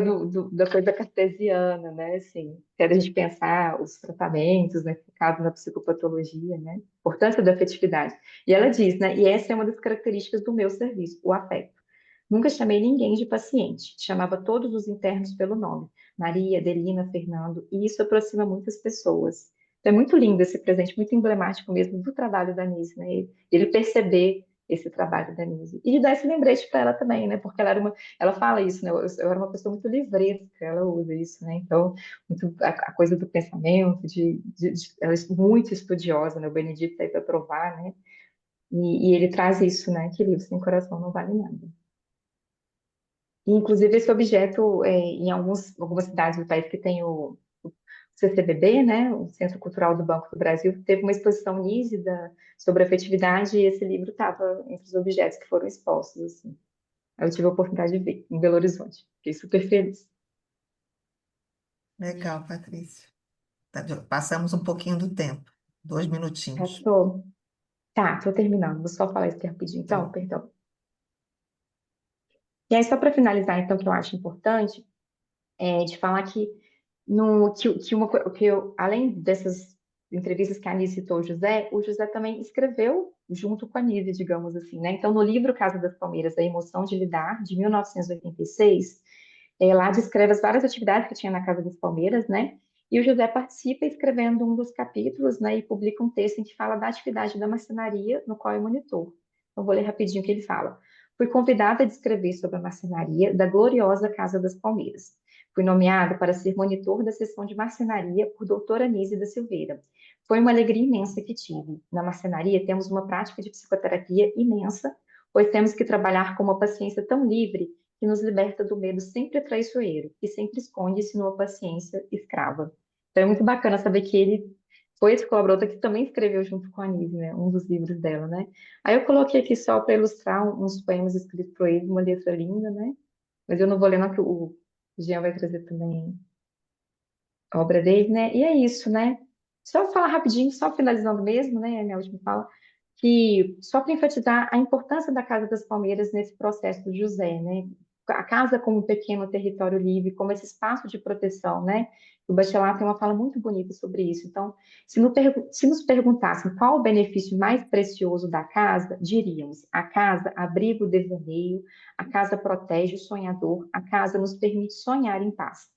da coisa cartesiana, né? Assim, se a gente pensar os tratamentos, né, focados na psicopatologia, né? Importância da afetividade. E ela diz, né? E essa é uma das características do meu serviço, o afeto. Nunca chamei ninguém de paciente, chamava todos os internos pelo nome, Maria, Adelina, Fernando, e isso aproxima muitas pessoas. Então, é muito lindo esse presente, muito emblemático mesmo do trabalho da Nise, né? Ele perceber esse trabalho da Nise. E de dar esse lembrete para ela também, né? Porque ela fala isso, né? Eu era uma pessoa muito livresca, ela usa isso, né? Então, muito, a coisa do pensamento, ela é muito estudiosa, né? O Benedito está aí para provar, né? E ele traz isso, né? Que livro sem coração não vale nada. E, inclusive, esse objeto, em algumas cidades do país que tem o CCBB, né, o Centro Cultural do Banco do Brasil, teve uma exposição nísida sobre afetividade e esse livro estava entre os objetos que foram expostos, assim. Aí eu tive a oportunidade de ver em Belo Horizonte. Fiquei super feliz. Legal, Patrícia. Passamos um pouquinho do tempo, 2 minutinhos. Passou. Tá, tô terminando. Vou só falar isso aqui rapidinho, Tá então, bom. perdão. E aí, só para finalizar, então, que eu acho importante, de falar que, no, que, uma, que eu, além dessas entrevistas que a Anísio citou o José também escreveu junto com a Anísio, digamos assim, né? Então, no livro Casa das Palmeiras, A Emoção de Lidar, de 1986, lá descreve as várias atividades que tinha na Casa das Palmeiras, né? E o José participa escrevendo um dos capítulos, né? E publica um texto em que fala da atividade da marcenaria, no qual é monitor. Então, vou ler rapidinho o que ele fala. Fui convidada a descrever sobre a marcenaria da gloriosa Casa das Palmeiras. Fui nomeado para ser monitor da seção de marcenaria por doutora Anísia da Silveira. Foi uma alegria imensa que tive. Na marcenaria temos uma prática de psicoterapia imensa, pois temos que trabalhar com uma paciência tão livre que nos liberta do medo sempre traiçoeiro e sempre esconde-se numa paciência escrava. Então é muito bacana saber que ele foi esse colaborador que também escreveu junto com a Anísia, né, um dos livros dela, né? Aí eu coloquei aqui só para ilustrar uns poemas escritos por ele, uma letra linda, né? Mas eu não vou ler, não, que o Jean vai trazer também a obra dele, né? E é isso, né? Só falar rapidinho, só finalizando mesmo, né? A minha última fala, que só para enfatizar a importância da Casa das Palmeiras nesse processo do José, né? A casa como um pequeno território livre, como esse espaço de proteção, né? O Bachelard tem uma fala muito bonita sobre isso. Então, se nos perguntassem qual o benefício mais precioso da casa, diríamos: a casa abriga o devaneio, a casa protege o sonhador, a casa nos permite sonhar em paz.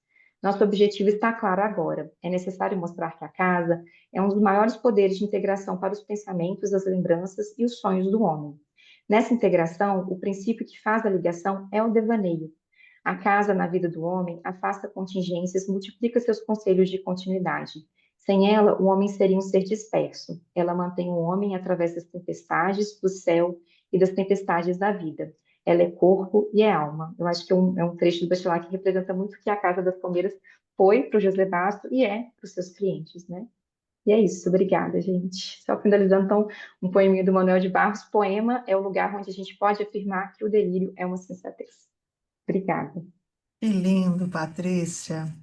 Nosso objetivo está claro agora. É necessário mostrar que a casa é um dos maiores poderes de integração para os pensamentos, as lembranças e os sonhos do homem. Nessa integração, o princípio que faz a ligação é o devaneio. A casa, na vida do homem, afasta contingências, multiplica seus conselhos de continuidade. Sem ela, o homem seria um ser disperso. Ela mantém o homem através das tempestades do céu e das tempestades da vida. Ela é corpo e é alma. Eu acho que é um trecho do Bachelard que representa muito o que a Casa das Palmeiras foi para o José Basto e é para os seus clientes, né? E é isso, obrigada, gente. Só finalizando, então, um poeminha do Manuel de Barros. Poema é o lugar onde a gente pode afirmar que o delírio é uma sensatez. Obrigada. Que lindo, Patrícia.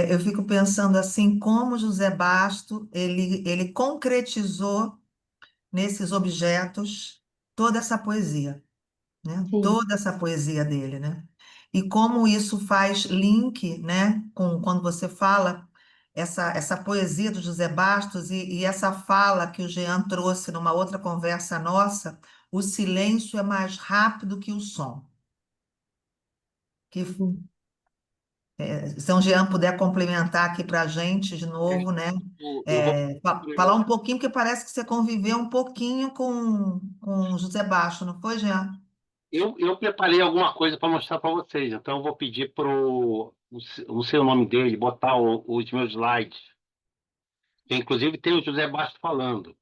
Eu fico pensando assim, como José Basto, ele concretizou nesses objetos toda essa poesia, né? Sim, Toda essa poesia dele, né? E como isso faz link, né, com quando você fala essa poesia do José Bastos e essa fala que o Jean trouxe numa outra conversa nossa, o silêncio é mais rápido que o som. Que sim. se o Jean puder complementar aqui para a gente de novo, né? Eu vou. Falar um pouquinho, porque parece que você conviveu um pouquinho com José Bastos, não foi, Jean? Eu preparei alguma coisa para mostrar para vocês, então eu vou pedir não sei o nome dele, botar os meus slides. Inclusive tem o José Bastos falando.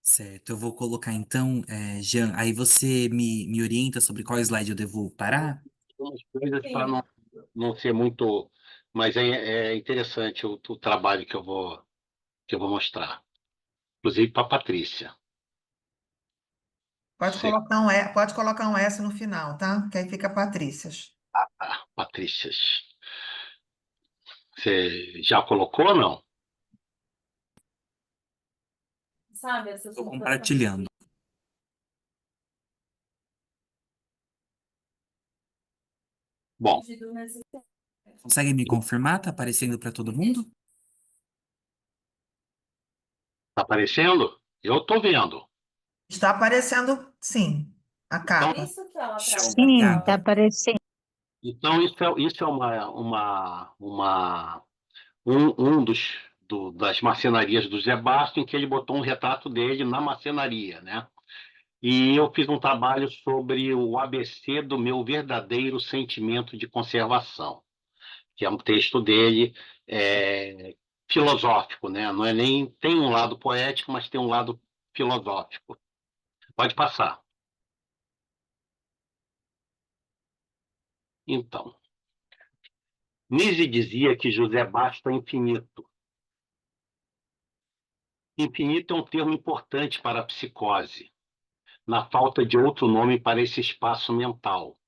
Certo, eu vou colocar então, Jean, aí você me orienta sobre qual slide eu devo parar? Algumas coisas para não ser muito. Mas é interessante o trabalho que eu vou mostrar. Inclusive para a Patrícia. Pode colocar um S no final, tá? Que aí fica Patrícias. Patrícias. Você já colocou ou não? Estou compartilhando. Bom, Consegue me confirmar? Tá aparecendo para todo mundo? tá aparecendo? Eu estou vendo. Está aparecendo, sim, a Então, capa. Show, Sim, tá obrigado. aparecendo. então isso é um das marcenarias do Zé Basto, em que ele botou um retrato dele na marcenaria, né? E eu fiz um trabalho sobre o ABC do meu verdadeiro sentimento de conservação, que é um texto dele filosófico, né? Não é nem tem um lado poético, mas tem um lado filosófico. Pode passar. Então, Nietzsche dizia que José Basto é infinito. Infinito é um termo importante para a psicose, na falta de outro nome para esse espaço mental.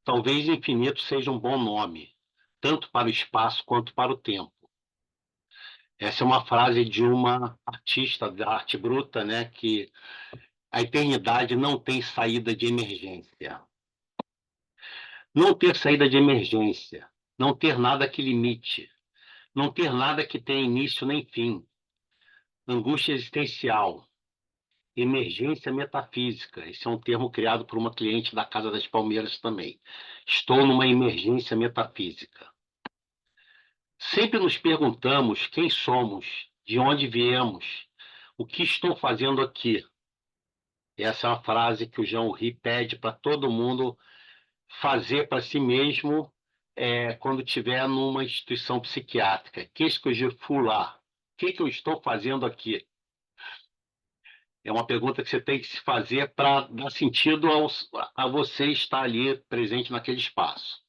Talvez infinito seja um bom nome, tanto para o espaço quanto para o tempo. Essa é uma frase de uma artista da arte bruta, né, que a eternidade não tem saída de emergência. Não ter saída de emergência, não ter nada que limite, não ter nada que tenha início nem fim. Angústia existencial, emergência metafísica. Esse é um termo criado por uma cliente da Casa das Palmeiras também. Estou numa emergência metafísica. Sempre nos perguntamos quem somos, de onde viemos, o que estou fazendo aqui. Essa é uma frase que o Jean Rey pede para todo mundo fazer para si mesmo quando estiver numa instituição psiquiátrica. Qu'est-ce que je fous là? O que eu estou fazendo aqui? É uma pergunta que você tem que se fazer para dar sentido a você estar ali presente naquele espaço.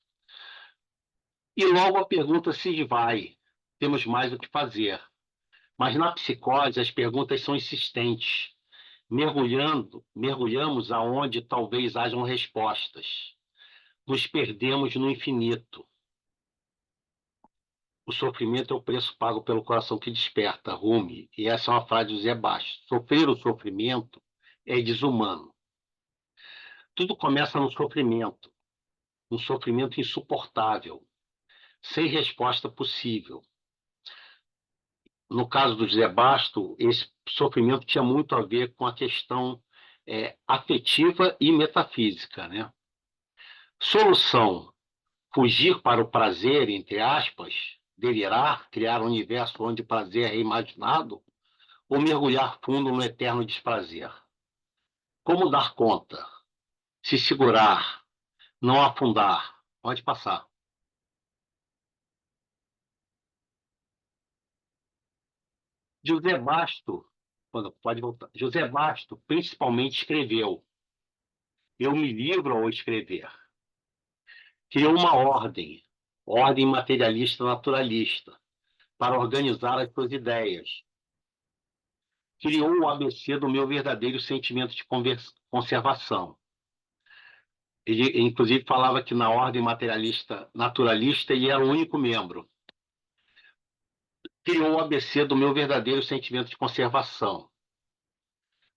E logo a pergunta se esvai. Temos mais o que fazer. Mas na psicose as perguntas são insistentes. Mergulhamos aonde talvez hajam respostas. Nos perdemos no infinito. O sofrimento é o preço pago pelo coração que desperta, Rumi. E essa é uma frase do Zé Baixo. Sofrer o sofrimento é desumano. Tudo começa no sofrimento. Um sofrimento insuportável, sem resposta possível. No caso do Zé Basto, esse sofrimento tinha muito a ver com a questão afetiva e metafísica, né? Solução: fugir para o prazer, entre aspas, delirar, criar um universo onde o prazer é imaginado, ou mergulhar fundo no eterno desprazer? Como dar conta? Se segurar, não afundar. Pode passar. José Basto, pode voltar. José Basto principalmente escreveu. Eu me livro ao escrever. Criou uma ordem materialista naturalista, para organizar as suas ideias. Criou o ABC do meu verdadeiro sentimento de conservação. Ele, inclusive, falava que na ordem materialista naturalista ele era o único membro. Criou o ABC do meu verdadeiro sentimento de conservação.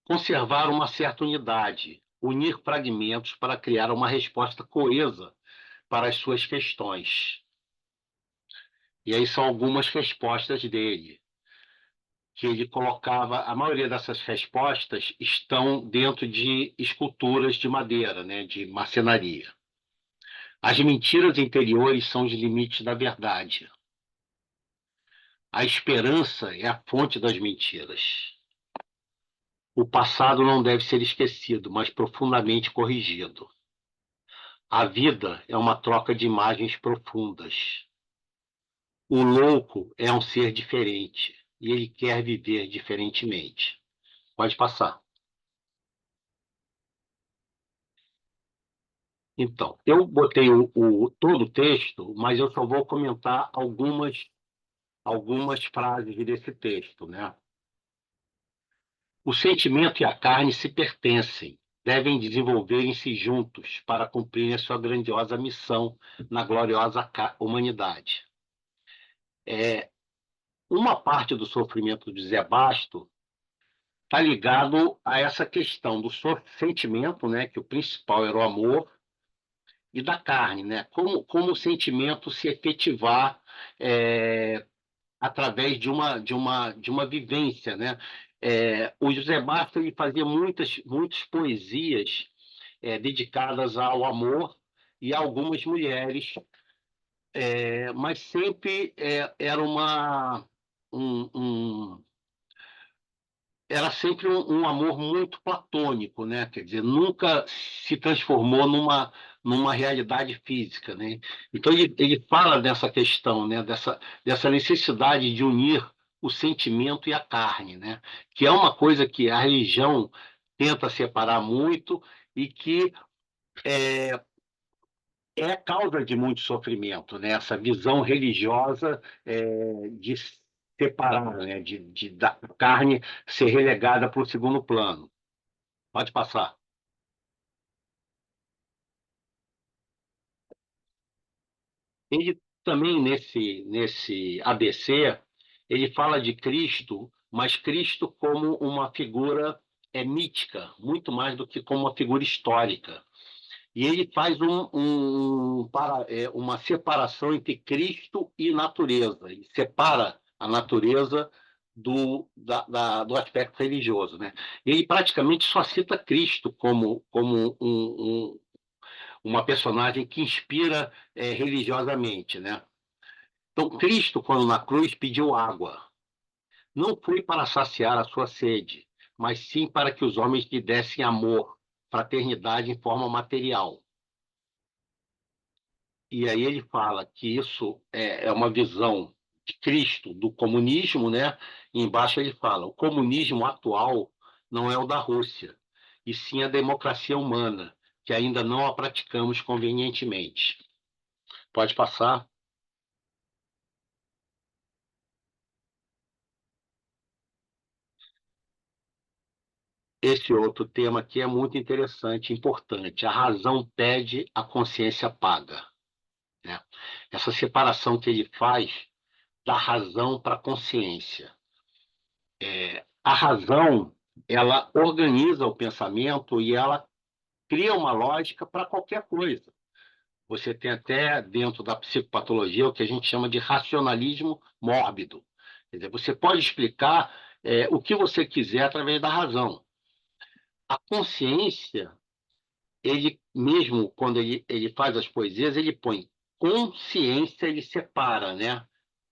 Conservar uma certa unidade, unir fragmentos para criar uma resposta coesa para as suas questões. E aí são algumas respostas dele, que ele colocava. A maioria dessas respostas estão dentro de esculturas de madeira, né, de marcenaria. As mentiras interiores são os limites da verdade. A esperança é a fonte das mentiras. O passado não deve ser esquecido, mas profundamente corrigido. A vida é uma troca de imagens profundas. O louco é um ser diferente e ele quer viver diferentemente. Pode passar. Então, eu botei todo o texto, mas eu só vou comentar algumas frases desse texto, né? O sentimento e a carne se pertencem, devem desenvolverem-se juntos para cumprirem a sua grandiosa missão na gloriosa humanidade. Uma parte do sofrimento de Zé Basto está ligado a essa questão do sentimento, né, que o principal era o amor, e da carne, né? Como o sentimento se efetivar através de uma vivência, né? O José Bastos ele fazia muitas poesias dedicadas ao amor e a algumas mulheres, mas sempre um, um- era sempre um amor muito platônico, né? Quer dizer, nunca se transformou numa realidade física, né? Então ele fala dessa questão, né? Dessa necessidade de unir o sentimento e a carne, né? Que é uma coisa que a religião tenta separar muito e que é causa de muito sofrimento, né? Essa visão religiosa de separar, né? Da carne ser relegada para o segundo plano. Pode passar. Ele também, nesse ABC, ele fala de Cristo, mas Cristo como uma figura mítica, muito mais do que como uma figura histórica. E ele faz uma separação entre Cristo e natureza. Ele separa a natureza do aspecto religioso, né? Ele praticamente só cita Cristo como uma personagem que inspira religiosamente, né? Então, Cristo, quando na cruz, pediu água. Não foi para saciar a sua sede, mas sim para que os homens lhe dessem amor, fraternidade em forma material. E aí ele fala que isso é uma visão de Cristo do comunismo, né? E embaixo ele fala: o comunismo atual não é o da Rússia, e sim a democracia humana, que ainda não a praticamos convenientemente. Pode passar. Esse outro tema aqui é muito interessante, importante. A razão pede, a consciência paga, né? Essa separação que ele faz da razão para a consciência. A razão, ela organiza o pensamento e ela cria uma lógica para qualquer coisa. Você tem até dentro da psicopatologia o que a gente chama de racionalismo mórbido. Quer dizer, você pode explicar o que você quiser através da razão. A consciência, ele mesmo quando ele faz as poesias, ele põe consciência, ele separa, né?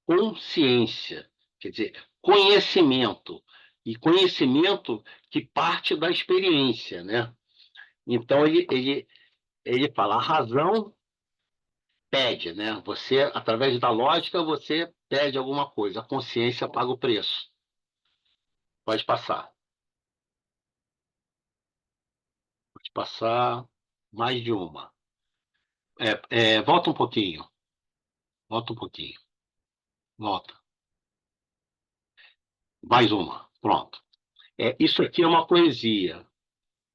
Consciência, quer dizer, conhecimento. E conhecimento que parte da experiência, né? Então, ele fala, a razão pede, né? Você, através da lógica, você pede alguma coisa. A consciência paga o preço. Pode passar. Pode passar mais de uma. Volta um pouquinho. Volta um pouquinho. Volta. Mais uma. Pronto. Isso aqui é uma poesia.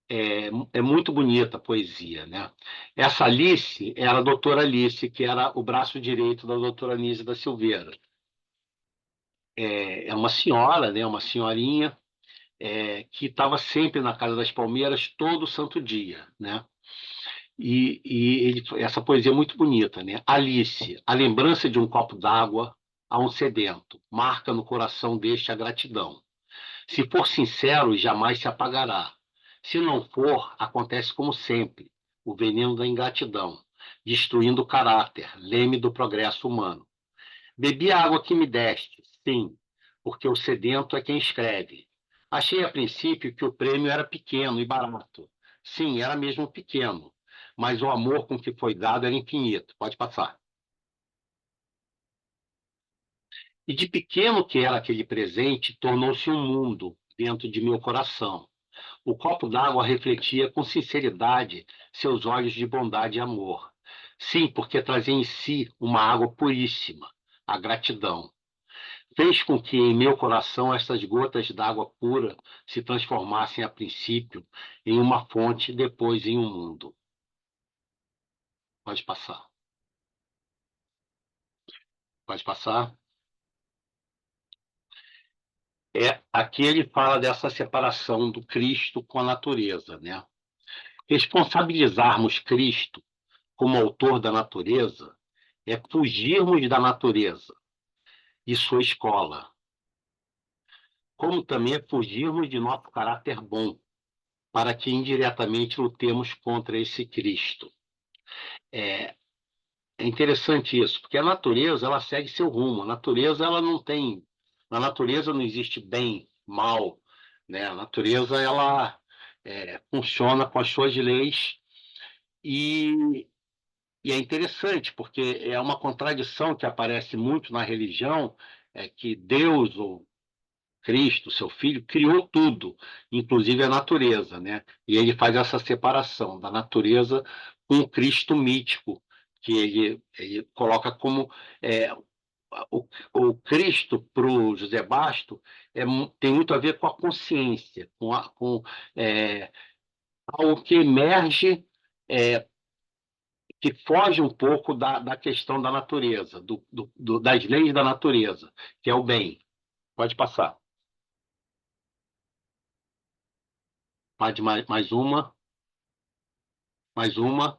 É muito bonita a poesia, né? Essa Alice era a doutora Alice, que era o braço direito da doutora Anísia da Silveira. É uma senhora, né? Uma senhorinha que estava sempre na Casa das Palmeiras todo santo dia, né? Essa poesia é muito bonita, né? Alice, a lembrança de um copo d'água a um sedento, marca no coração deste a gratidão. Se for sincero, jamais se apagará. Se não for, acontece como sempre, o veneno da ingratidão, destruindo o caráter, leme do progresso humano. Bebi a água que me deste, sim, porque o sedento é quem escreve. Achei a princípio que o prêmio era pequeno e barato. Sim, era mesmo pequeno, mas o amor com que foi dado era infinito. Pode passar. E de pequeno que era aquele presente, tornou-se um mundo dentro de meu coração. O copo d'água refletia com sinceridade seus olhos de bondade e amor. Sim, porque trazia em si uma água puríssima, a gratidão. Fez com que em meu coração estas gotas d'água pura se transformassem a princípio em uma fonte, depois em um mundo. Pode passar. Pode passar. Aqui ele fala dessa separação do Cristo com a natureza, né? Responsabilizarmos Cristo como autor da natureza, é fugirmos da natureza e sua escola, como também é fugirmos de nosso caráter bom, para que indiretamente lutemos contra esse Cristo. É, é interessante isso, porque a natureza ela segue seu rumo. A natureza ela não tem, na natureza não existe bem, mal, né? A natureza ela funciona com as suas leis e, e é interessante porque é uma contradição que aparece muito na religião, é que Deus ou Cristo, seu filho, criou tudo, inclusive a natureza, né? E ele faz essa separação da natureza com o Cristo mítico, que ele coloca como o Cristo para o José Basto tem muito a ver com a consciência, com algo que emerge, é, que foge um pouco da questão da natureza, das leis da natureza, que é o bem. Pode passar. Mais uma. Mais uma,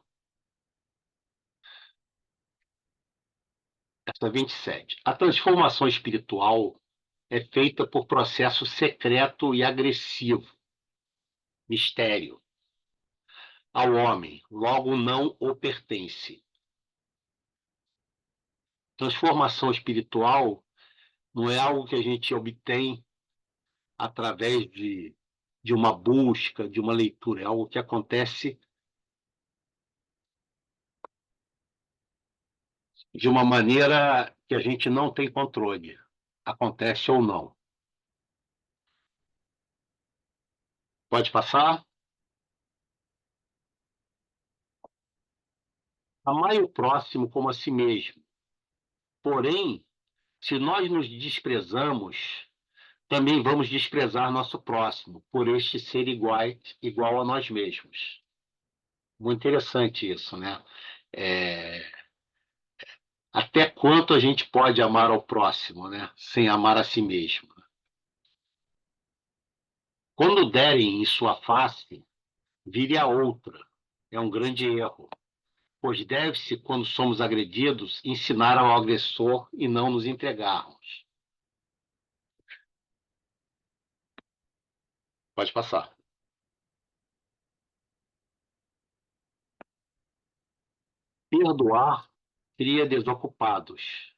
essa 27. A transformação espiritual é feita por processo secreto e agressivo, mistério, ao homem, logo não o pertence. Transformação espiritual não é algo que a gente obtém através de uma busca, de uma leitura, é algo que acontece de uma maneira que a gente não tem controle. Acontece ou não. Pode passar? Amai o próximo como a si mesmo. Porém, se nós nos desprezamos, também vamos desprezar nosso próximo, por este ser igual a nós mesmos. Muito interessante isso, né? É, até quanto a gente pode amar ao próximo, né? Sem amar a si mesmo. Quando derem em sua face, vire a outra. É um grande erro, pois deve-se, quando somos agredidos, ensinar ao agressor e não nos entregarmos. Pode passar. Perdoar cria desocupados.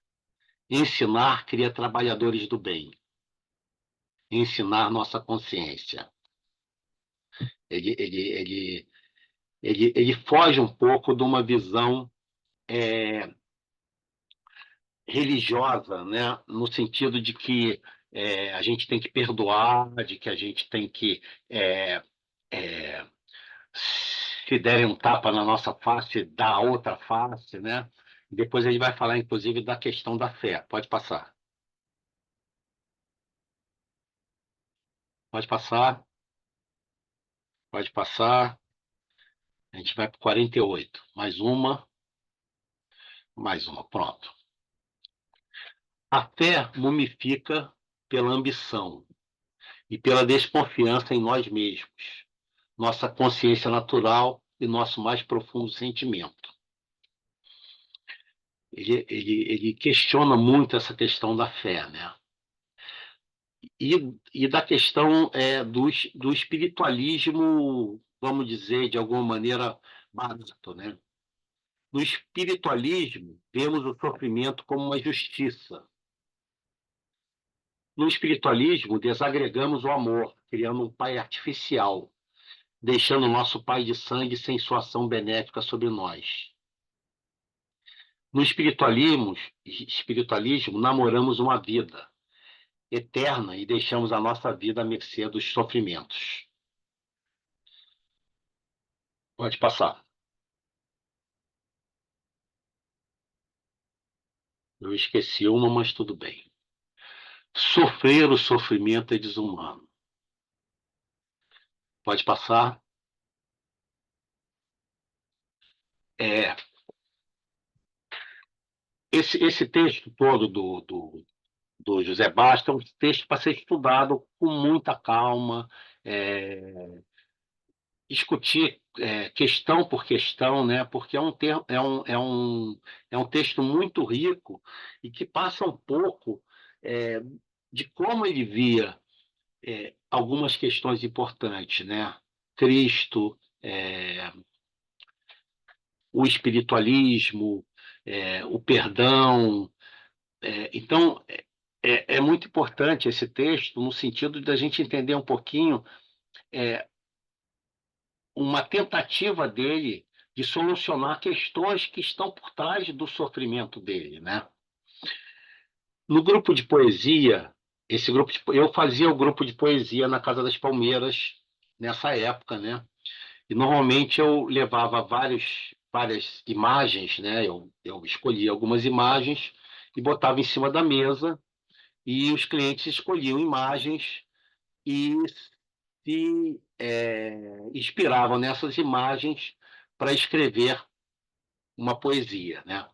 Ensinar cria trabalhadores do bem. Ensinar nossa consciência. Ele foge um pouco de uma visão religiosa, né? No sentido de que a gente tem que perdoar, de que a gente tem que, se derem um tapa na nossa face, dar a outra face, né? Depois ele vai falar, inclusive, da questão da fé. Pode passar. Pode passar. Pode passar. A gente vai para 48. Mais uma. Mais uma. Pronto. A fé mumifica pela ambição e pela desconfiança em nós mesmos, nossa consciência natural e nosso mais profundo sentimento. Ele questiona muito essa questão da fé, né? E da questão do espiritualismo, vamos dizer, de alguma maneira, barato, né? No espiritualismo, vemos o sofrimento como uma justiça. No espiritualismo, desagregamos o amor, criando um pai artificial, deixando o nosso pai de sangue sem sua ação benéfica sobre nós. No espiritualismo, namoramos uma vida eterna e deixamos a nossa vida à mercê dos sofrimentos. Pode passar. Eu esqueci uma, mas tudo bem. Sofrer o sofrimento é desumano. Pode passar. Esse texto todo do José Bastos é um texto para ser estudado com muita calma, discutir questão por questão, né? Porque é um texto muito rico e que passa um pouco de como ele via algumas questões importantes, né? Cristo, o espiritualismo, o perdão. Então, é muito importante esse texto no sentido da gente entender um pouquinho uma tentativa dele de solucionar questões que estão por trás do sofrimento dele, né? No grupo de poesia, eu fazia o grupo de poesia na Casa das Palmeiras nessa época, né? E normalmente eu levava várias imagens, né? Eu escolhia algumas imagens e botava em cima da mesa e os clientes escolhiam imagens e se inspiravam nessas imagens para escrever uma poesia, né?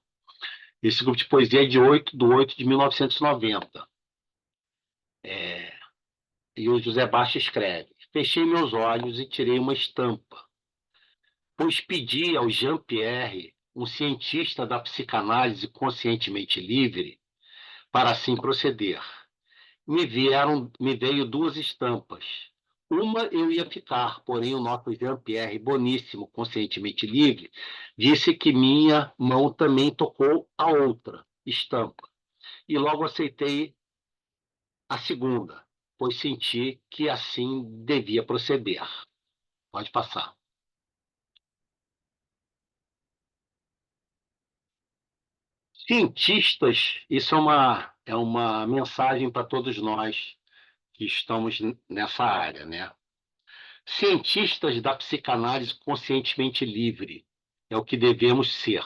Esse grupo de poesia é de 8 de 1990. E o José Baixa escreve: fechei meus olhos e tirei uma estampa, pois pedi ao Jean-Pierre, um cientista da psicanálise conscientemente livre, para assim proceder. Me veio duas estampas. Uma eu ia ficar, porém o nosso Jean-Pierre, boníssimo, conscientemente livre, disse que minha mão também tocou a outra estampa. E logo aceitei a segunda, pois senti que assim devia proceder. Pode passar. Cientistas, isso é uma mensagem para todos nós que estamos nessa área, né? Cientistas da psicanálise conscientemente livre é o que devemos ser.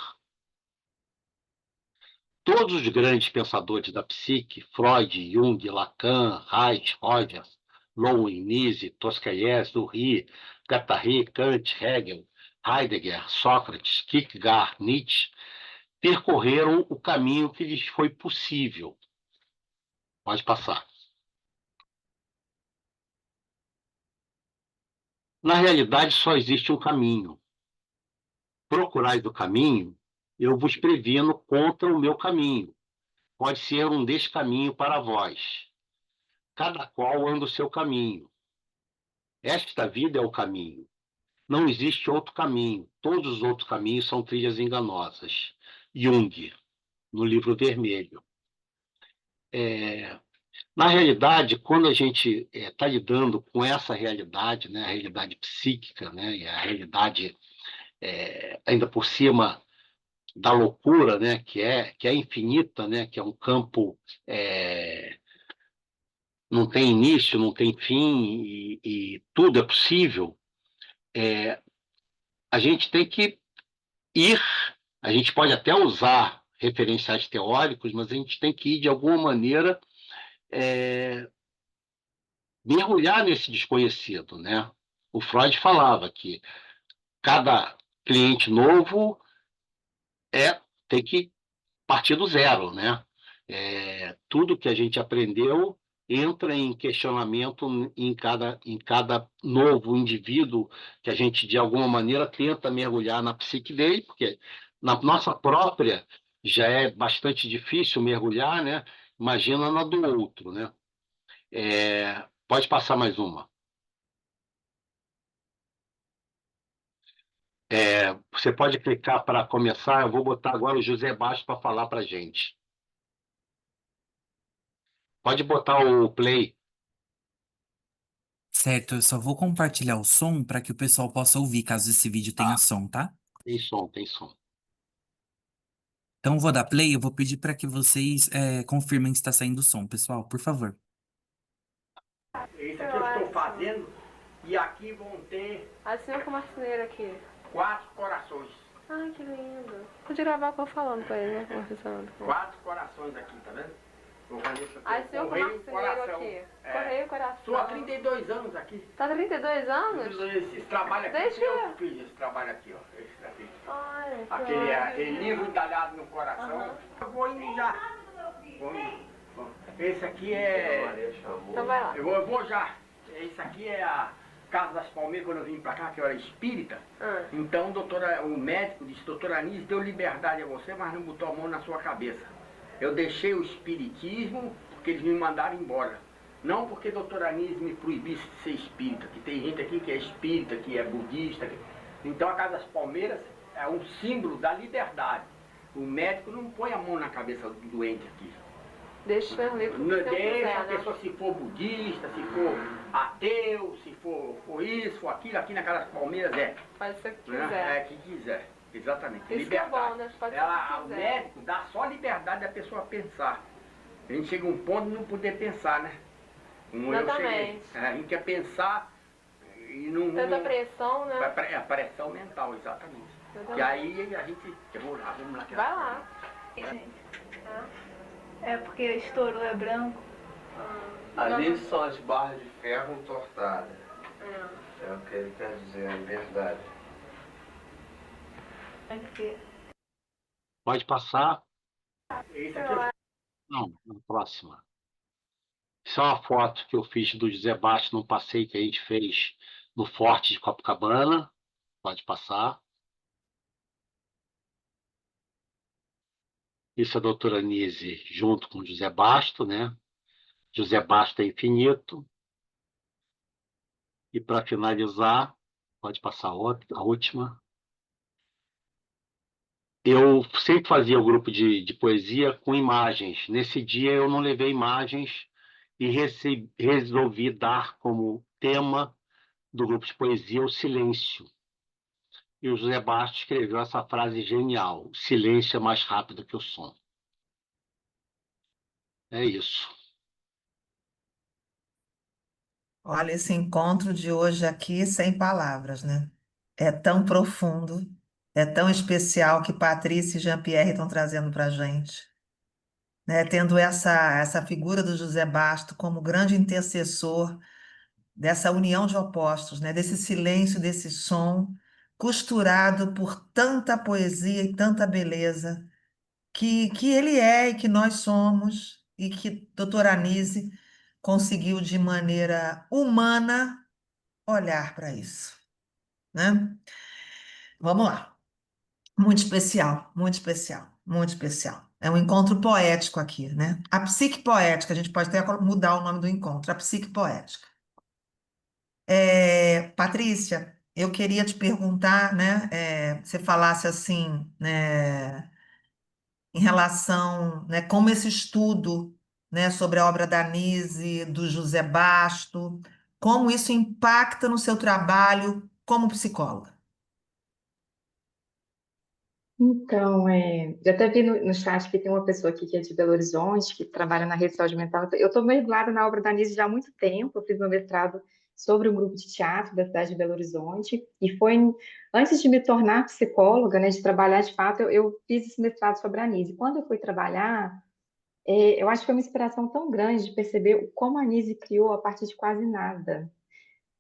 Todos os grandes pensadores da psique, Freud, Jung, Lacan, Reich, Rogers, Lowen, Nietzsche, Dostoiévski, Uri, Guattari, Kant, Hegel, Heidegger, Sócrates, Kierkegaard, Nietzsche, percorreram o caminho que lhes foi possível. Pode passar. Na realidade, só existe um caminho. Procurai do caminho, eu vos previno contra o meu caminho. Pode ser um descaminho para vós. Cada qual anda o seu caminho. Esta vida é o caminho. Não existe outro caminho. Todos os outros caminhos são trilhas enganosas. Jung, no livro vermelho. Na realidade, quando a gente está lidando com essa realidade, né, a realidade psíquica, né, e a realidade, ainda por cima, da loucura, né, que é infinita, né, que é um campo não tem início, não tem fim e tudo é possível, a gente tem que ir, a gente pode até usar referenciais teóricos, mas a gente tem que ir, de alguma maneira, mergulhar nesse desconhecido, né? O Freud falava que cada cliente novo tem que partir do zero, né? Tudo que a gente aprendeu entra em questionamento em cada novo indivíduo que a gente, de alguma maneira, tenta mergulhar na psique dele, porque na nossa própria já é bastante difícil mergulhar, né? Imagina na do outro, né? Pode passar mais uma. Você pode clicar para começar. Eu vou botar agora o José Bastos para falar para a gente. Pode botar o play. Certo, eu só vou compartilhar o som para que o pessoal possa ouvir, caso esse vídeo tenha som, tá? Tem som, tem som. Então, eu vou dar play, eu vou pedir para que vocês confirmem se está saindo som, pessoal, por favor. Isso aqui eu estou fazendo e aqui vão ter Assina com o marceneiro aqui. 4 corações. Ai, que lindo. Pode gravar o que eu falando com ele, né? Conversando. 4 corações aqui, tá vendo? Vou fazer isso aqui. Assina com o Correio marceneiro coração. aqui. Correio coração. Estou há 32 anos aqui. Tá 32 anos? Esse trabalho aqui, Desde eu fiz esse trabalho aqui, ó. Esse daqui. Ai, Aquele livro entalhado no coração. Aham. Eu vou indo já. Vou indo. Bom, esse aqui é... Então vai lá. Eu vou já. Esse aqui é a Casa das Palmeiras, quando eu vim pra cá, que eu era espírita, Ah, então o médico disse, doutora Anísio, deu liberdade a você, mas não botou a mão na sua cabeça. Eu deixei o espiritismo porque eles me mandaram embora. Não porque doutora Anísio me proibisse de ser espírita, que tem gente aqui que é espírita, que é budista. Então a Casa das Palmeiras é um símbolo da liberdade. O médico não põe a mão na cabeça do doente aqui. deixa eu ler o que o senhor Deixa quiser, a né? pessoa, se for budista, se for ateu, se for isso, for aquilo, aqui na Casa das Palmeiras Faz o que né? quiser. É que quiser, exatamente. Isso que é bom, né? Faz o que O quiser. médico dá só liberdade da pessoa pensar. A gente chega a um ponto de não poder pensar, né? Como eu cheguei. Exatamente. A gente quer pensar e não... Tanta pressão, né? É a pressão mental, exatamente. Exatamente. E aí a gente... Eu vou lá, vamos lá. Vai lá. Gente, é porque estourou, é branco. Ali são as barras de ferro entortadas. É. É o que ele quer dizer, é verdade. Tem que ter. Pode passar? Esse aqui Não, na próxima. Isso é uma foto que eu fiz do José Bastos num passeio que a gente fez no Forte de Copacabana. Pode passar. Isso é a doutora Nise junto com José Bastos, né? José Bastos é infinito. E para finalizar, pode passar a última. Eu sempre fazia o grupo de poesia com imagens. Nesse dia eu não levei imagens e resolvi dar como tema do grupo de poesia o silêncio. E o José Bastos escreveu essa frase genial: o silêncio é mais rápido que o som. É isso. Olha, esse encontro de hoje aqui, sem palavras, né? É tão profundo, é tão especial que Patrícia e Jean-Pierre estão trazendo para a gente, né? Tendo essa figura do José Basto como grande intercessor dessa união de opostos, né? Desse silêncio, desse som, costurado por tanta poesia e tanta beleza que ele é e que nós somos, e que doutora Anise conseguiu de maneira humana olhar para isso, né? Vamos lá. Muito especial, muito especial, muito especial. É um encontro poético aqui, né? A psique poética, a gente pode até mudar o nome do encontro, a psique poética. Patrícia, eu queria te perguntar, né? Você falasse assim, né? Em relação, né, como esse estudo, né, sobre a obra da Nise, do José Basto, como isso impacta no seu trabalho como psicóloga. Então, eu até vi no chat que tem uma pessoa aqui que é de Belo Horizonte, que trabalha na rede de saúde mental. Eu estou mergulhada na obra da Anísio já há muito tempo. Eu fiz meu mestrado sobre um grupo de teatro da cidade de Belo Horizonte. E foi antes de me tornar psicóloga, né, de trabalhar de fato, eu fiz esse mestrado sobre a Anísio. Quando eu fui trabalhar, eu acho que foi uma inspiração tão grande de perceber como a Anísio criou a partir de quase nada.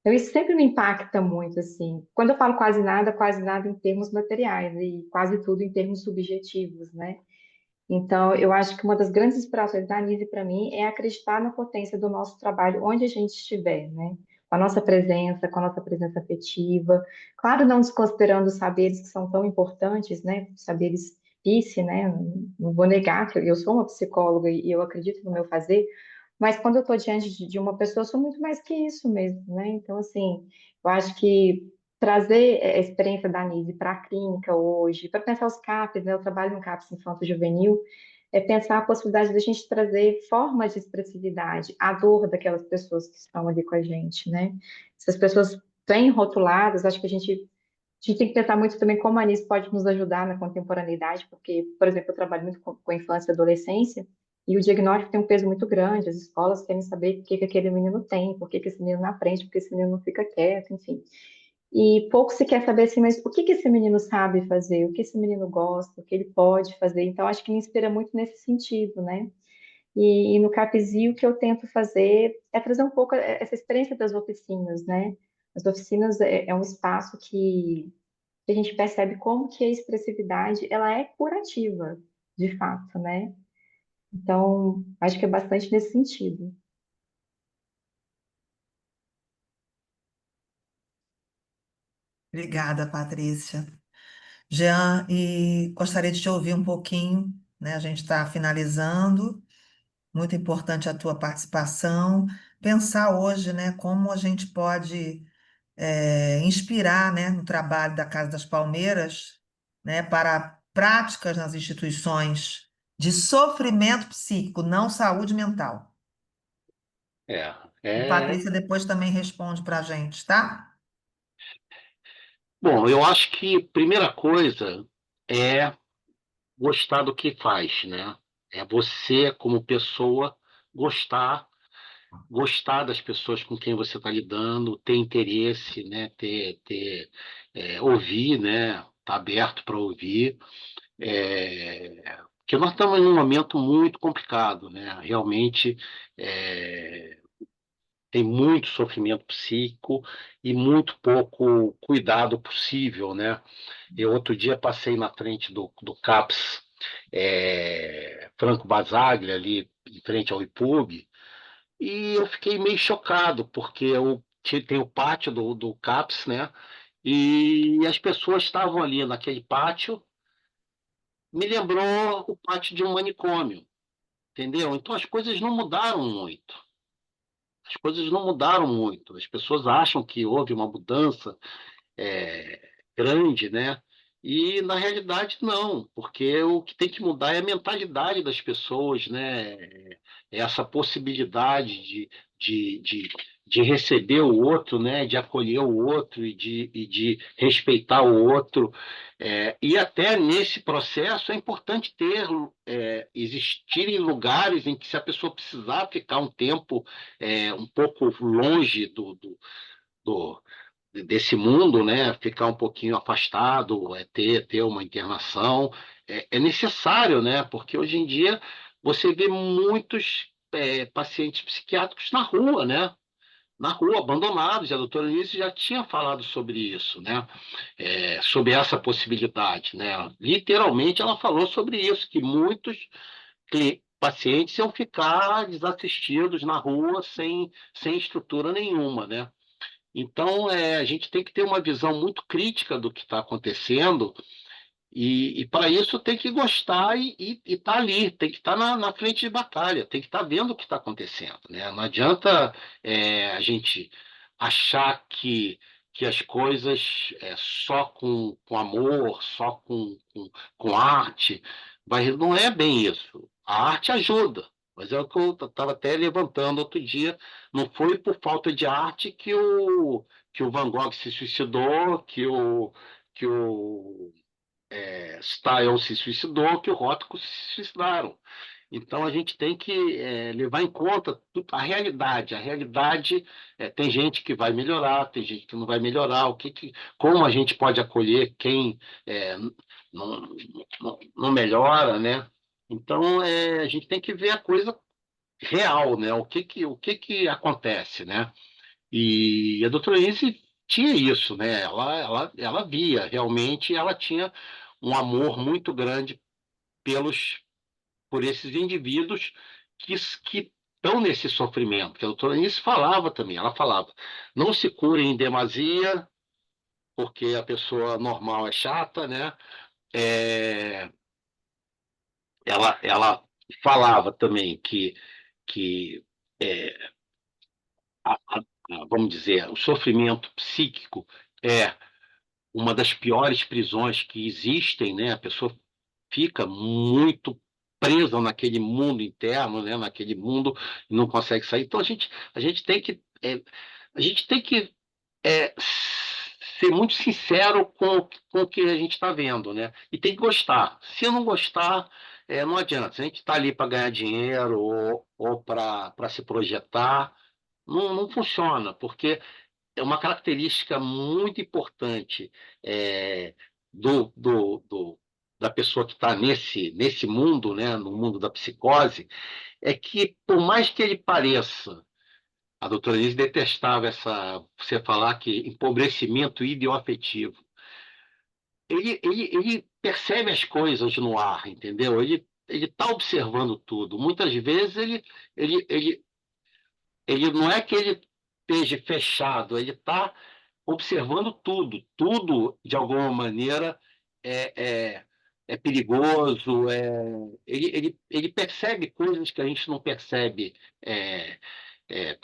Então, isso sempre me impacta muito, assim. Quando eu falo quase nada em termos materiais e quase tudo em termos subjetivos, né? Então, eu acho que uma das grandes inspirações da Anise para mim é acreditar na potência do nosso trabalho onde a gente estiver, né? Com a nossa presença afetiva. Claro, não desconsiderando os saberes que são tão importantes, né? Saberes PICE, né? Não vou negar que eu sou uma psicóloga e eu acredito no meu fazer, mas quando eu estou diante de uma pessoa, eu sou muito mais que isso mesmo, né? Então, assim, eu acho que trazer a experiência da Anise para a clínica hoje, para pensar os CAPs, né? Eu trabalho no CAPS Infanto-Juvenil, é pensar a possibilidade da gente trazer formas de expressividade, a dor daquelas pessoas que estão ali com a gente, né? Essas pessoas bem rotuladas, acho que a gente tem que pensar muito também como a Anise pode nos ajudar na contemporaneidade, porque, por exemplo, eu trabalho muito com infância e adolescência, e o diagnóstico tem um peso muito grande, as escolas querem saber o que que aquele menino tem, por que que esse menino não aprende, por que esse menino não fica quieto, enfim. E pouco se quer saber assim, mas o que que esse menino sabe fazer, o que esse menino gosta, o que ele pode fazer. Então, acho que me inspira muito nesse sentido, né? E no CAPSI, o que eu tento fazer é trazer um pouco essa experiência das oficinas, né? As oficinas é um espaço que a gente percebe como que a expressividade, ela é curativa, de fato, né? Então, acho que é bastante nesse sentido. Obrigada, Patrícia. Jean, e gostaria de te ouvir um pouquinho, né? A gente está finalizando. Muito importante a tua participação. Pensar hoje, né, como a gente pode inspirar, né, no trabalho da Casa das Palmeiras, né, para práticas nas instituições de sofrimento psíquico, não saúde mental. É, E é, Patrícia depois também responde para a gente, tá? bom, eu acho que a primeira coisa é gostar do que faz, né? É você, como pessoa, gostar das pessoas com quem você está lidando, ter interesse, né? Ouvir, né? Estar aberto para ouvir. Porque nós estamos em um momento muito complicado, né? Realmente é, tem muito sofrimento psíquico e muito pouco cuidado possível, né? Eu outro dia passei na frente do CAPS Franco Basaglia, ali em frente ao IPUB, e eu fiquei meio chocado, porque tem o pátio do CAPS, né? E as pessoas estavam ali naquele pátio, me lembrou o pátio de um manicômio, entendeu? Então as coisas não mudaram muito. As coisas não mudaram muito. As pessoas acham que houve uma mudança grande, né? E na realidade não, porque o que tem que mudar é a mentalidade das pessoas, né? Essa possibilidade de, de, de receber o outro, né? De acolher o outro e de respeitar o outro. E até nesse processo é importante existirem lugares em que, se a pessoa precisar ficar um tempo um pouco longe do desse mundo, né? Ficar um pouquinho afastado, ter uma internação, é necessário, né? Porque hoje em dia você vê muitos pacientes psiquiátricos na rua, né? Na rua, abandonados. E a doutora Eunice já tinha falado sobre isso, né? Sobre essa possibilidade, né? Literalmente ela falou sobre isso, que muitos pacientes iam ficar desassistidos na rua sem estrutura nenhuma, né? Então, a gente tem que ter uma visão muito crítica do que está acontecendo e para isso tem que gostar e estar ali, tem que estar na frente de batalha, tem que estar vendo o que está acontecendo, né? Não adianta a gente achar que as coisas só com amor, só com arte, não é bem isso. A arte ajuda, mas é o que eu estava até levantando outro dia, não foi por falta de arte que o Van Gogh se suicidou, que o Style se suicidou, que o Rothko se suicidaram. Então a gente tem que levar em conta a realidade. A realidade tem gente que vai melhorar, tem gente que não vai melhorar. Como a gente pode acolher quem não, não melhora, né? Então a gente tem que ver a coisa real, né? O que que acontece, né? E a doutora Ince tinha isso, né? Ela via, realmente, ela tinha um amor muito grande por esses indivíduos que estão nesse sofrimento. Que a doutora Ince falava também, ela falava, não se curem em demasia, porque a pessoa normal é chata, né? É, ela falava também que vamos dizer, o sofrimento psíquico é uma das piores prisões que existem, né? A pessoa fica muito presa naquele mundo interno, né? Naquele mundo e não consegue sair. Então a gente tem que a gente tem que é, ser muito sincero com o que a gente está vendo, né? E tem que gostar. Se não gostar, não adianta. Se a gente está ali para ganhar dinheiro ou para se projetar, não funciona, porque é uma característica muito importante é, da pessoa que está nesse mundo, né, no mundo da psicose, é que, por mais que ele pareça, a doutora Elise detestava você falar que empobrecimento ideoafetivo. Ele percebe as coisas no ar, entendeu? Ele está observando tudo. Muitas vezes ele não é que ele esteja fechado, ele está observando tudo. Tudo, de alguma maneira, é, é, é perigoso. Ele percebe coisas que a gente não percebe. é, é,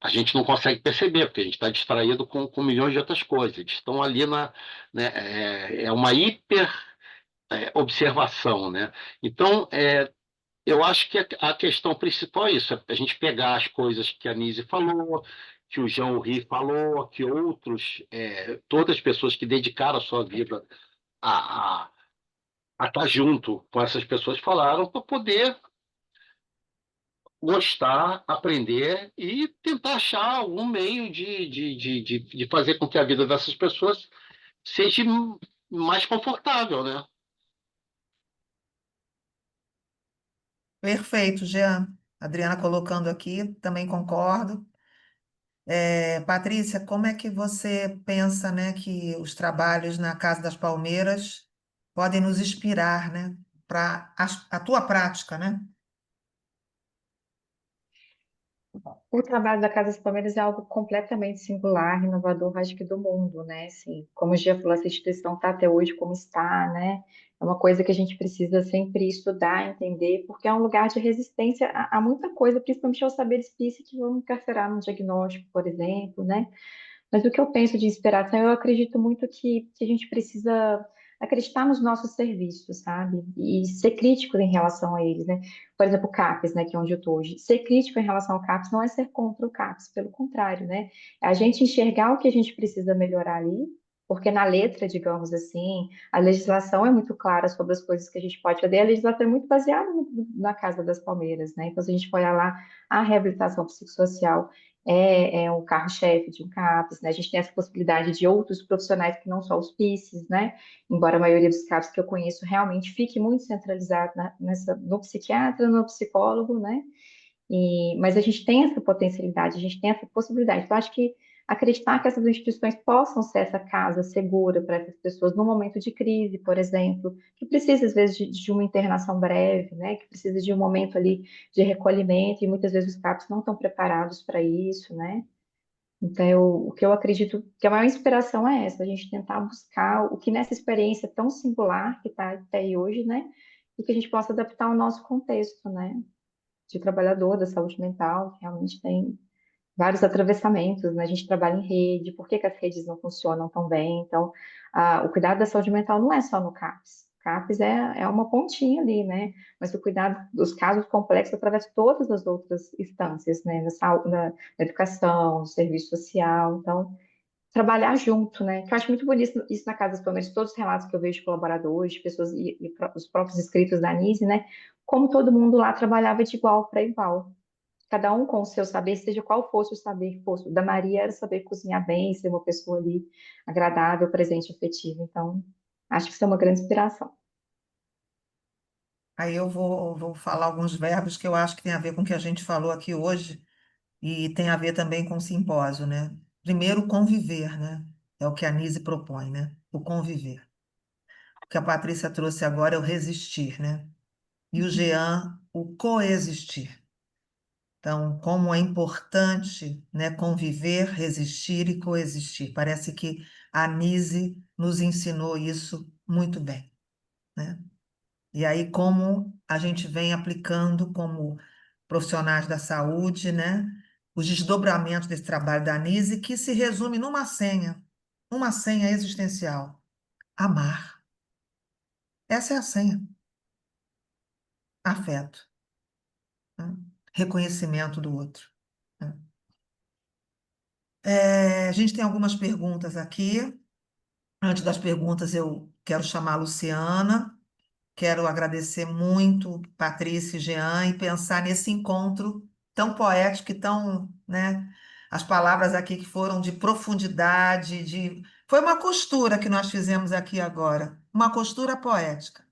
a gente não consegue perceber, porque a gente está distraído com milhões de outras coisas. Eles estão ali né, é uma hiper observação, né? Então, eu acho que a questão principal é isso, é a gente pegar as coisas que a Nise falou, que o Jean Henri falou, que outros, todas as pessoas que dedicaram a sua vida a, a, a estar junto com essas pessoas falaram, para poder gostar, aprender e tentar achar algum meio de fazer com que a vida dessas pessoas seja mais confortável, né? Perfeito, Jean. Adriana colocando aqui, também concordo. Patrícia, como é que você pensa, né, que os trabalhos na Casa das Palmeiras podem nos inspirar, né, para a tua prática, né? O trabalho da Casa das Palmeiras é algo completamente singular, inovador, acho que do mundo, né? Assim, como o Gia falou, essa instituição está até hoje como está, né? É uma coisa que a gente precisa sempre estudar, entender, porque é um lugar de resistência a muita coisa, principalmente aos saberes físicos que vão encarcerar no diagnóstico, por exemplo, né? Mas o que eu penso de inspiração, eu acredito muito que a gente precisa acreditar nos nossos serviços, sabe? E ser crítico em relação a eles, né? Por exemplo, o CAPES, né, que é onde eu estou hoje. Ser crítico em relação ao CAPES não é ser contra o CAPES, pelo contrário, né? É a gente enxergar o que a gente precisa melhorar ali, porque na letra, digamos assim, a legislação é muito clara sobre as coisas que a gente pode fazer. A legislação é muito baseada na Casa das Palmeiras, né? Então, se a gente for olhar lá, a reabilitação psicossocial é o carro-chefe de um CAPS, né? A gente tem essa possibilidade de outros profissionais que não só os PICs, né? Embora a maioria dos CAPS que eu conheço realmente fique muito centralizado no psiquiatra, no psicólogo, né? Mas a gente tem essa potencialidade, a gente tem essa possibilidade. Então, acho que acreditar que essas instituições possam ser essa casa segura para essas pessoas no momento de crise, por exemplo, que precisa, às vezes, de uma internação breve, né? Que precisa de um momento ali de recolhimento, e muitas vezes os CAPs não estão preparados para isso, né? Então, o que eu acredito que a maior inspiração é essa, a gente tentar buscar o que nessa experiência tão singular que está até aí hoje, né? E que a gente possa adaptar ao nosso contexto, né? De trabalhador da saúde mental, que realmente tem vários atravessamentos, né? A gente trabalha em rede, por que que as redes não funcionam tão bem? Então, o cuidado da saúde mental não é só no CAPS. CAPS é uma pontinha ali, né? Mas o cuidado dos casos complexos atravessa todas as outras instâncias, né? Na saúde, na educação, no serviço social. Então, trabalhar junto, né? Que eu acho muito bonito isso na Casa das Palmeiras, todos os relatos que eu vejo de colaboradores, de pessoas os próprios escritos da Anise, né? Como todo mundo lá trabalhava de igual para igual, cada um com o seu saber, seja qual fosse o saber que fosse. O da Maria era saber cozinhar bem, ser uma pessoa ali agradável, presente, afetiva. Então, acho que isso é uma grande inspiração. Aí eu vou falar alguns verbos que eu acho que tem a ver com o que a gente falou aqui hoje e tem a ver também com o simpósio, né? Primeiro, conviver, né? É o que a Nise propõe, né? O conviver. O que a Patrícia trouxe agora é o resistir, né? E o Jean, o coexistir. Então, como é importante, né, conviver, resistir e coexistir. Parece que a Nise nos ensinou isso muito bem, né? E aí, como a gente vem aplicando como profissionais da saúde, né, os desdobramentos desse trabalho da Nise, que se resume numa uma senha existencial: amar. Essa é a senha. Afeto, né? Reconhecimento do outro, né? A gente tem algumas perguntas aqui. Antes das perguntas, eu quero chamar a Luciana. Quero agradecer muito Patrícia e Jean e pensar nesse encontro tão poético e tão, né? As palavras aqui que foram de profundidade, foi uma costura que nós fizemos aqui agora, uma costura poética,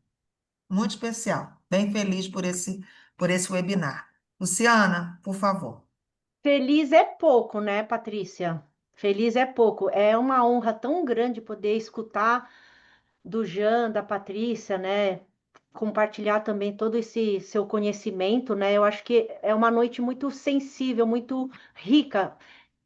muito especial. Bem feliz por esse webinar. Luciana, por favor. Feliz é pouco, né, Patrícia? Feliz é pouco. É uma honra tão grande poder escutar do Jean, da Patrícia, né? Compartilhar também todo esse seu conhecimento, né? Eu acho que é uma noite muito sensível, muito rica.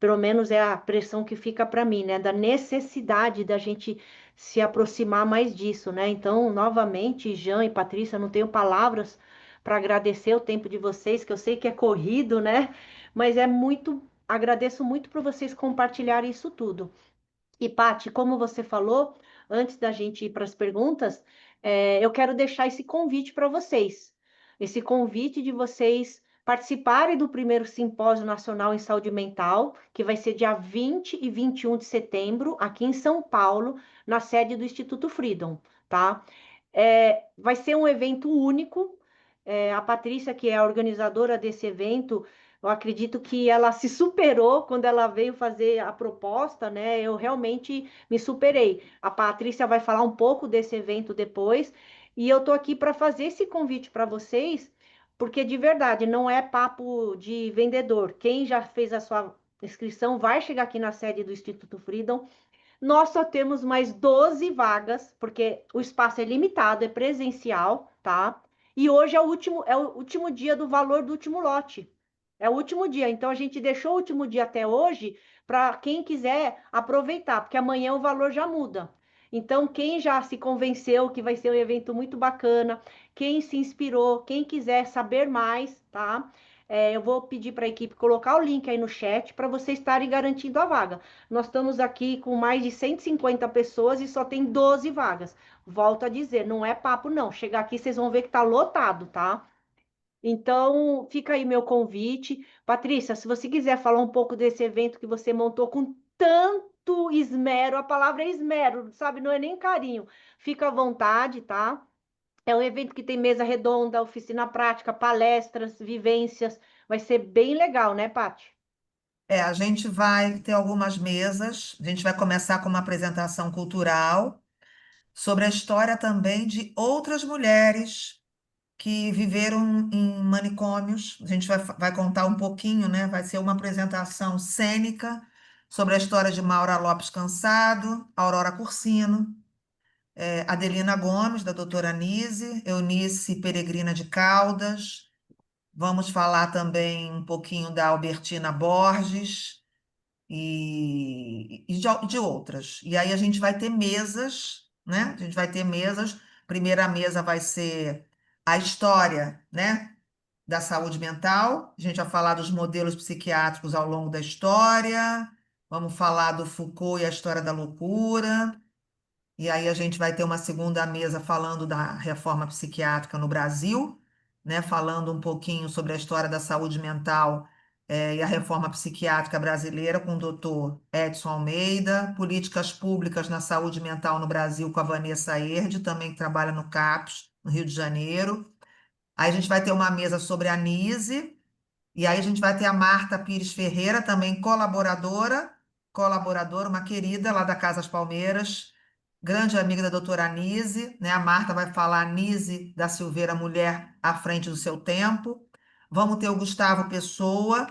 pelo menos é a pressão que fica para mim, né? Da necessidade da gente se aproximar mais disso, né? Então, novamente, Jean e Patrícia, não tenho palavras para agradecer o tempo de vocês, que eu sei que é corrido, né? Mas é muito, agradeço muito por vocês compartilharem isso tudo. E, Paty, como você falou, antes da gente ir para as perguntas, eu quero deixar esse convite para vocês. Esse convite de vocês participarem do primeiro Simpósio Nacional em Saúde Mental, que vai ser dia 20 e 21 de setembro, aqui em São Paulo, na sede do Instituto Freedom, tá? Vai ser um evento único. A Patrícia, que é a organizadora desse evento, eu acredito que ela se superou quando ela veio fazer a proposta, né? Eu realmente me superei. A Patrícia vai falar um pouco desse evento depois, e eu tô aqui para fazer esse convite para vocês, porque de verdade não é papo de vendedor. Quem já fez a sua inscrição vai chegar aqui na sede do Instituto Freedom. Nós só temos mais 12 vagas, porque o espaço é limitado, é presencial, tá? E hoje é o último dia do valor do último lote. É o último dia. Então a gente deixou o último dia até hoje para quem quiser aproveitar, porque amanhã o valor já muda. Então, quem já se convenceu que vai ser um evento muito bacana, quem se inspirou, quem quiser saber mais, tá? Eu vou pedir para a equipe colocar o link aí no chat para vocês estarem garantindo a vaga. Nós estamos aqui com mais de 150 pessoas e só tem 12 vagas. Volto a dizer, não é papo não. Chegar aqui vocês vão ver que tá lotado, tá? Então, fica aí meu convite. Patrícia, se você quiser falar um pouco desse evento que você montou com tanto esmero, a palavra é esmero, sabe? Não é nem carinho. Fica à vontade, tá? É um evento que tem mesa redonda, oficina prática, palestras, vivências. Vai ser bem legal, né, Paty? A gente vai ter algumas mesas, a gente vai começar com uma apresentação cultural sobre a história também de outras mulheres que viveram em manicômios. A gente vai contar um pouquinho, né? Vai ser uma apresentação cênica sobre a história de Maura Lopes Cansado, Aurora Cursino, Adelina Gomes, da doutora Nise, Eunice Peregrina de Caldas. Vamos falar também um pouquinho da Albertina Borges e de outras. E aí a gente vai ter mesas, né? A gente vai ter mesas. Primeira mesa vai ser a história, né, da saúde mental. A gente vai falar dos modelos psiquiátricos ao longo da história. Vamos falar do Foucault e a história da loucura. E aí a gente vai ter uma segunda mesa falando da reforma psiquiátrica no Brasil, né? Falando um pouquinho sobre a história da saúde mental, e a reforma psiquiátrica brasileira com o doutor Edson Almeida, políticas públicas na saúde mental no Brasil com a Vanessa Erde, também que trabalha no CAPS, no Rio de Janeiro. Aí a gente vai ter uma mesa sobre a Nise, e aí a gente vai ter a Marta Pires Ferreira, também colaboradora, uma querida lá da Casas Palmeiras, grande amiga da doutora Anise, né? A Marta vai falar Anise da Silveira, mulher à frente do seu tempo. Vamos ter o Gustavo Pessoa,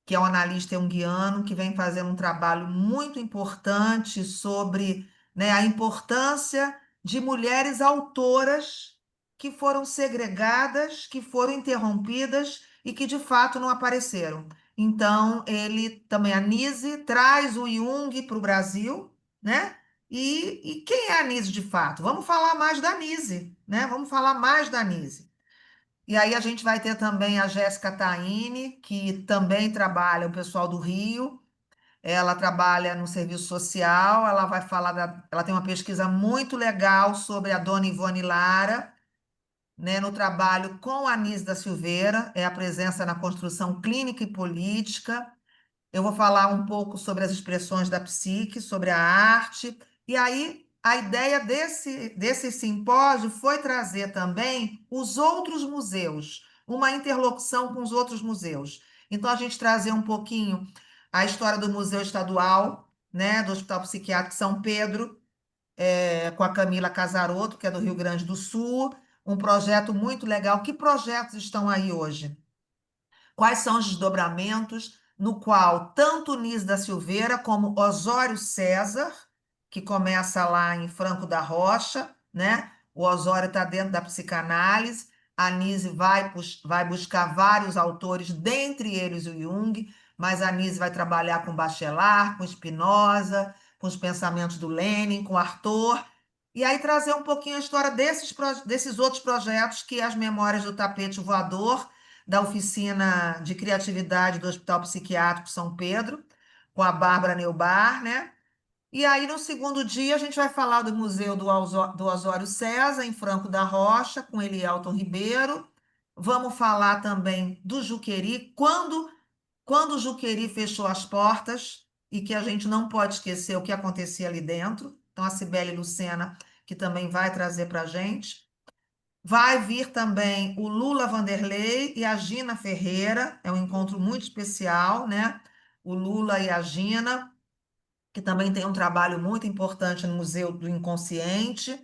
que é um analista junguiano, que vem fazendo um trabalho muito importante sobre, né, a importância de mulheres autoras que foram segregadas, que foram interrompidas e que de fato não apareceram. Então, ele também, a Nise, traz o Jung para o Brasil, né? E quem é a Nise de fato? Vamos falar mais da Nise, né? Vamos falar mais da Nise. E aí a gente vai ter também a Jéssica Taine, que também trabalha, o pessoal do Rio. Ela trabalha no serviço social, ela vai falar ela tem uma pesquisa muito legal sobre a dona Ivone Lara, né, no trabalho com a Anísio da Silveira, é a presença na construção clínica e política. Eu vou falar um pouco sobre as expressões da psique, sobre a arte. E aí, a ideia desse simpósio foi trazer também os outros museus, uma interlocução com os outros museus. Então, a gente trazer um pouquinho a história do Museu Estadual, né, do Hospital Psiquiátrico São Pedro, com a Camila Casarotto, que é do Rio Grande do Sul, um projeto muito legal. Que projetos estão aí hoje? Quais são os desdobramentos no qual tanto Nis da Silveira como Osório César, que começa lá em Franco da Rocha, né? O Osório está dentro da psicanálise, A Nise vai buscar vários autores, dentre eles o Jung, mas a Nise vai trabalhar com Bachelard, com Spinoza, com os pensamentos do Lenin, com Arthur, e aí trazer um pouquinho a história desses outros projetos, que é as Memórias do Tapete Voador, da Oficina de Criatividade do Hospital Psiquiátrico São Pedro, com a Bárbara Neubar, né? E aí, no segundo dia, a gente vai falar do Museu do Osório César, em Franco da Rocha, com Elielton Ribeiro. Vamos falar também do Juqueri, quando o Juqueri fechou as portas, e que a gente não pode esquecer o que acontecia ali dentro. Então, a Cibele Lucena, que também vai trazer para a gente. Vai vir também o Lula Vanderlei e a Gina Ferreira, é um encontro muito especial, né? O Lula e a Gina, que também tem um trabalho muito importante no Museu do Inconsciente.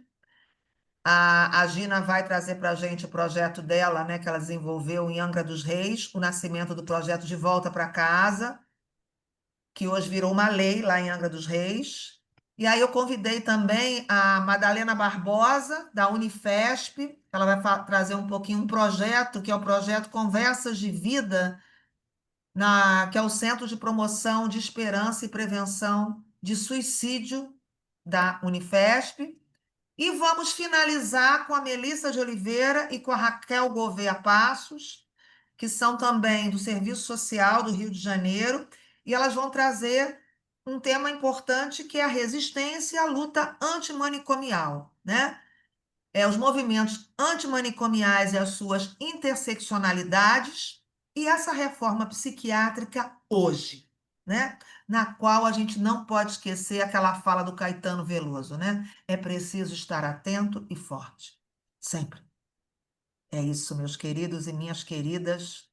A Gina vai trazer para a gente o projeto dela, né, que ela desenvolveu em Angra dos Reis, o nascimento do projeto De Volta para Casa, que hoje virou uma lei lá em Angra dos Reis. E aí eu convidei também a Madalena Barbosa, da Unifesp. Ela vai trazer um pouquinho um projeto, que é o projeto Conversas de Vida, que é o Centro de Promoção de Esperança e Prevenção de Suicídio da Unifesp. E vamos finalizar com a Melissa de Oliveira e com a Raquel Gouveia Passos, que são também do Serviço Social do Rio de Janeiro, e elas vão trazer um tema importante, que é a resistência e a luta antimanicomial, né? Os movimentos antimanicomiais e as suas interseccionalidades, e essa reforma psiquiátrica hoje, né? Na qual a gente não pode esquecer aquela fala do Caetano Veloso, né? É preciso estar atento e forte, sempre. É isso, meus queridos e minhas queridas.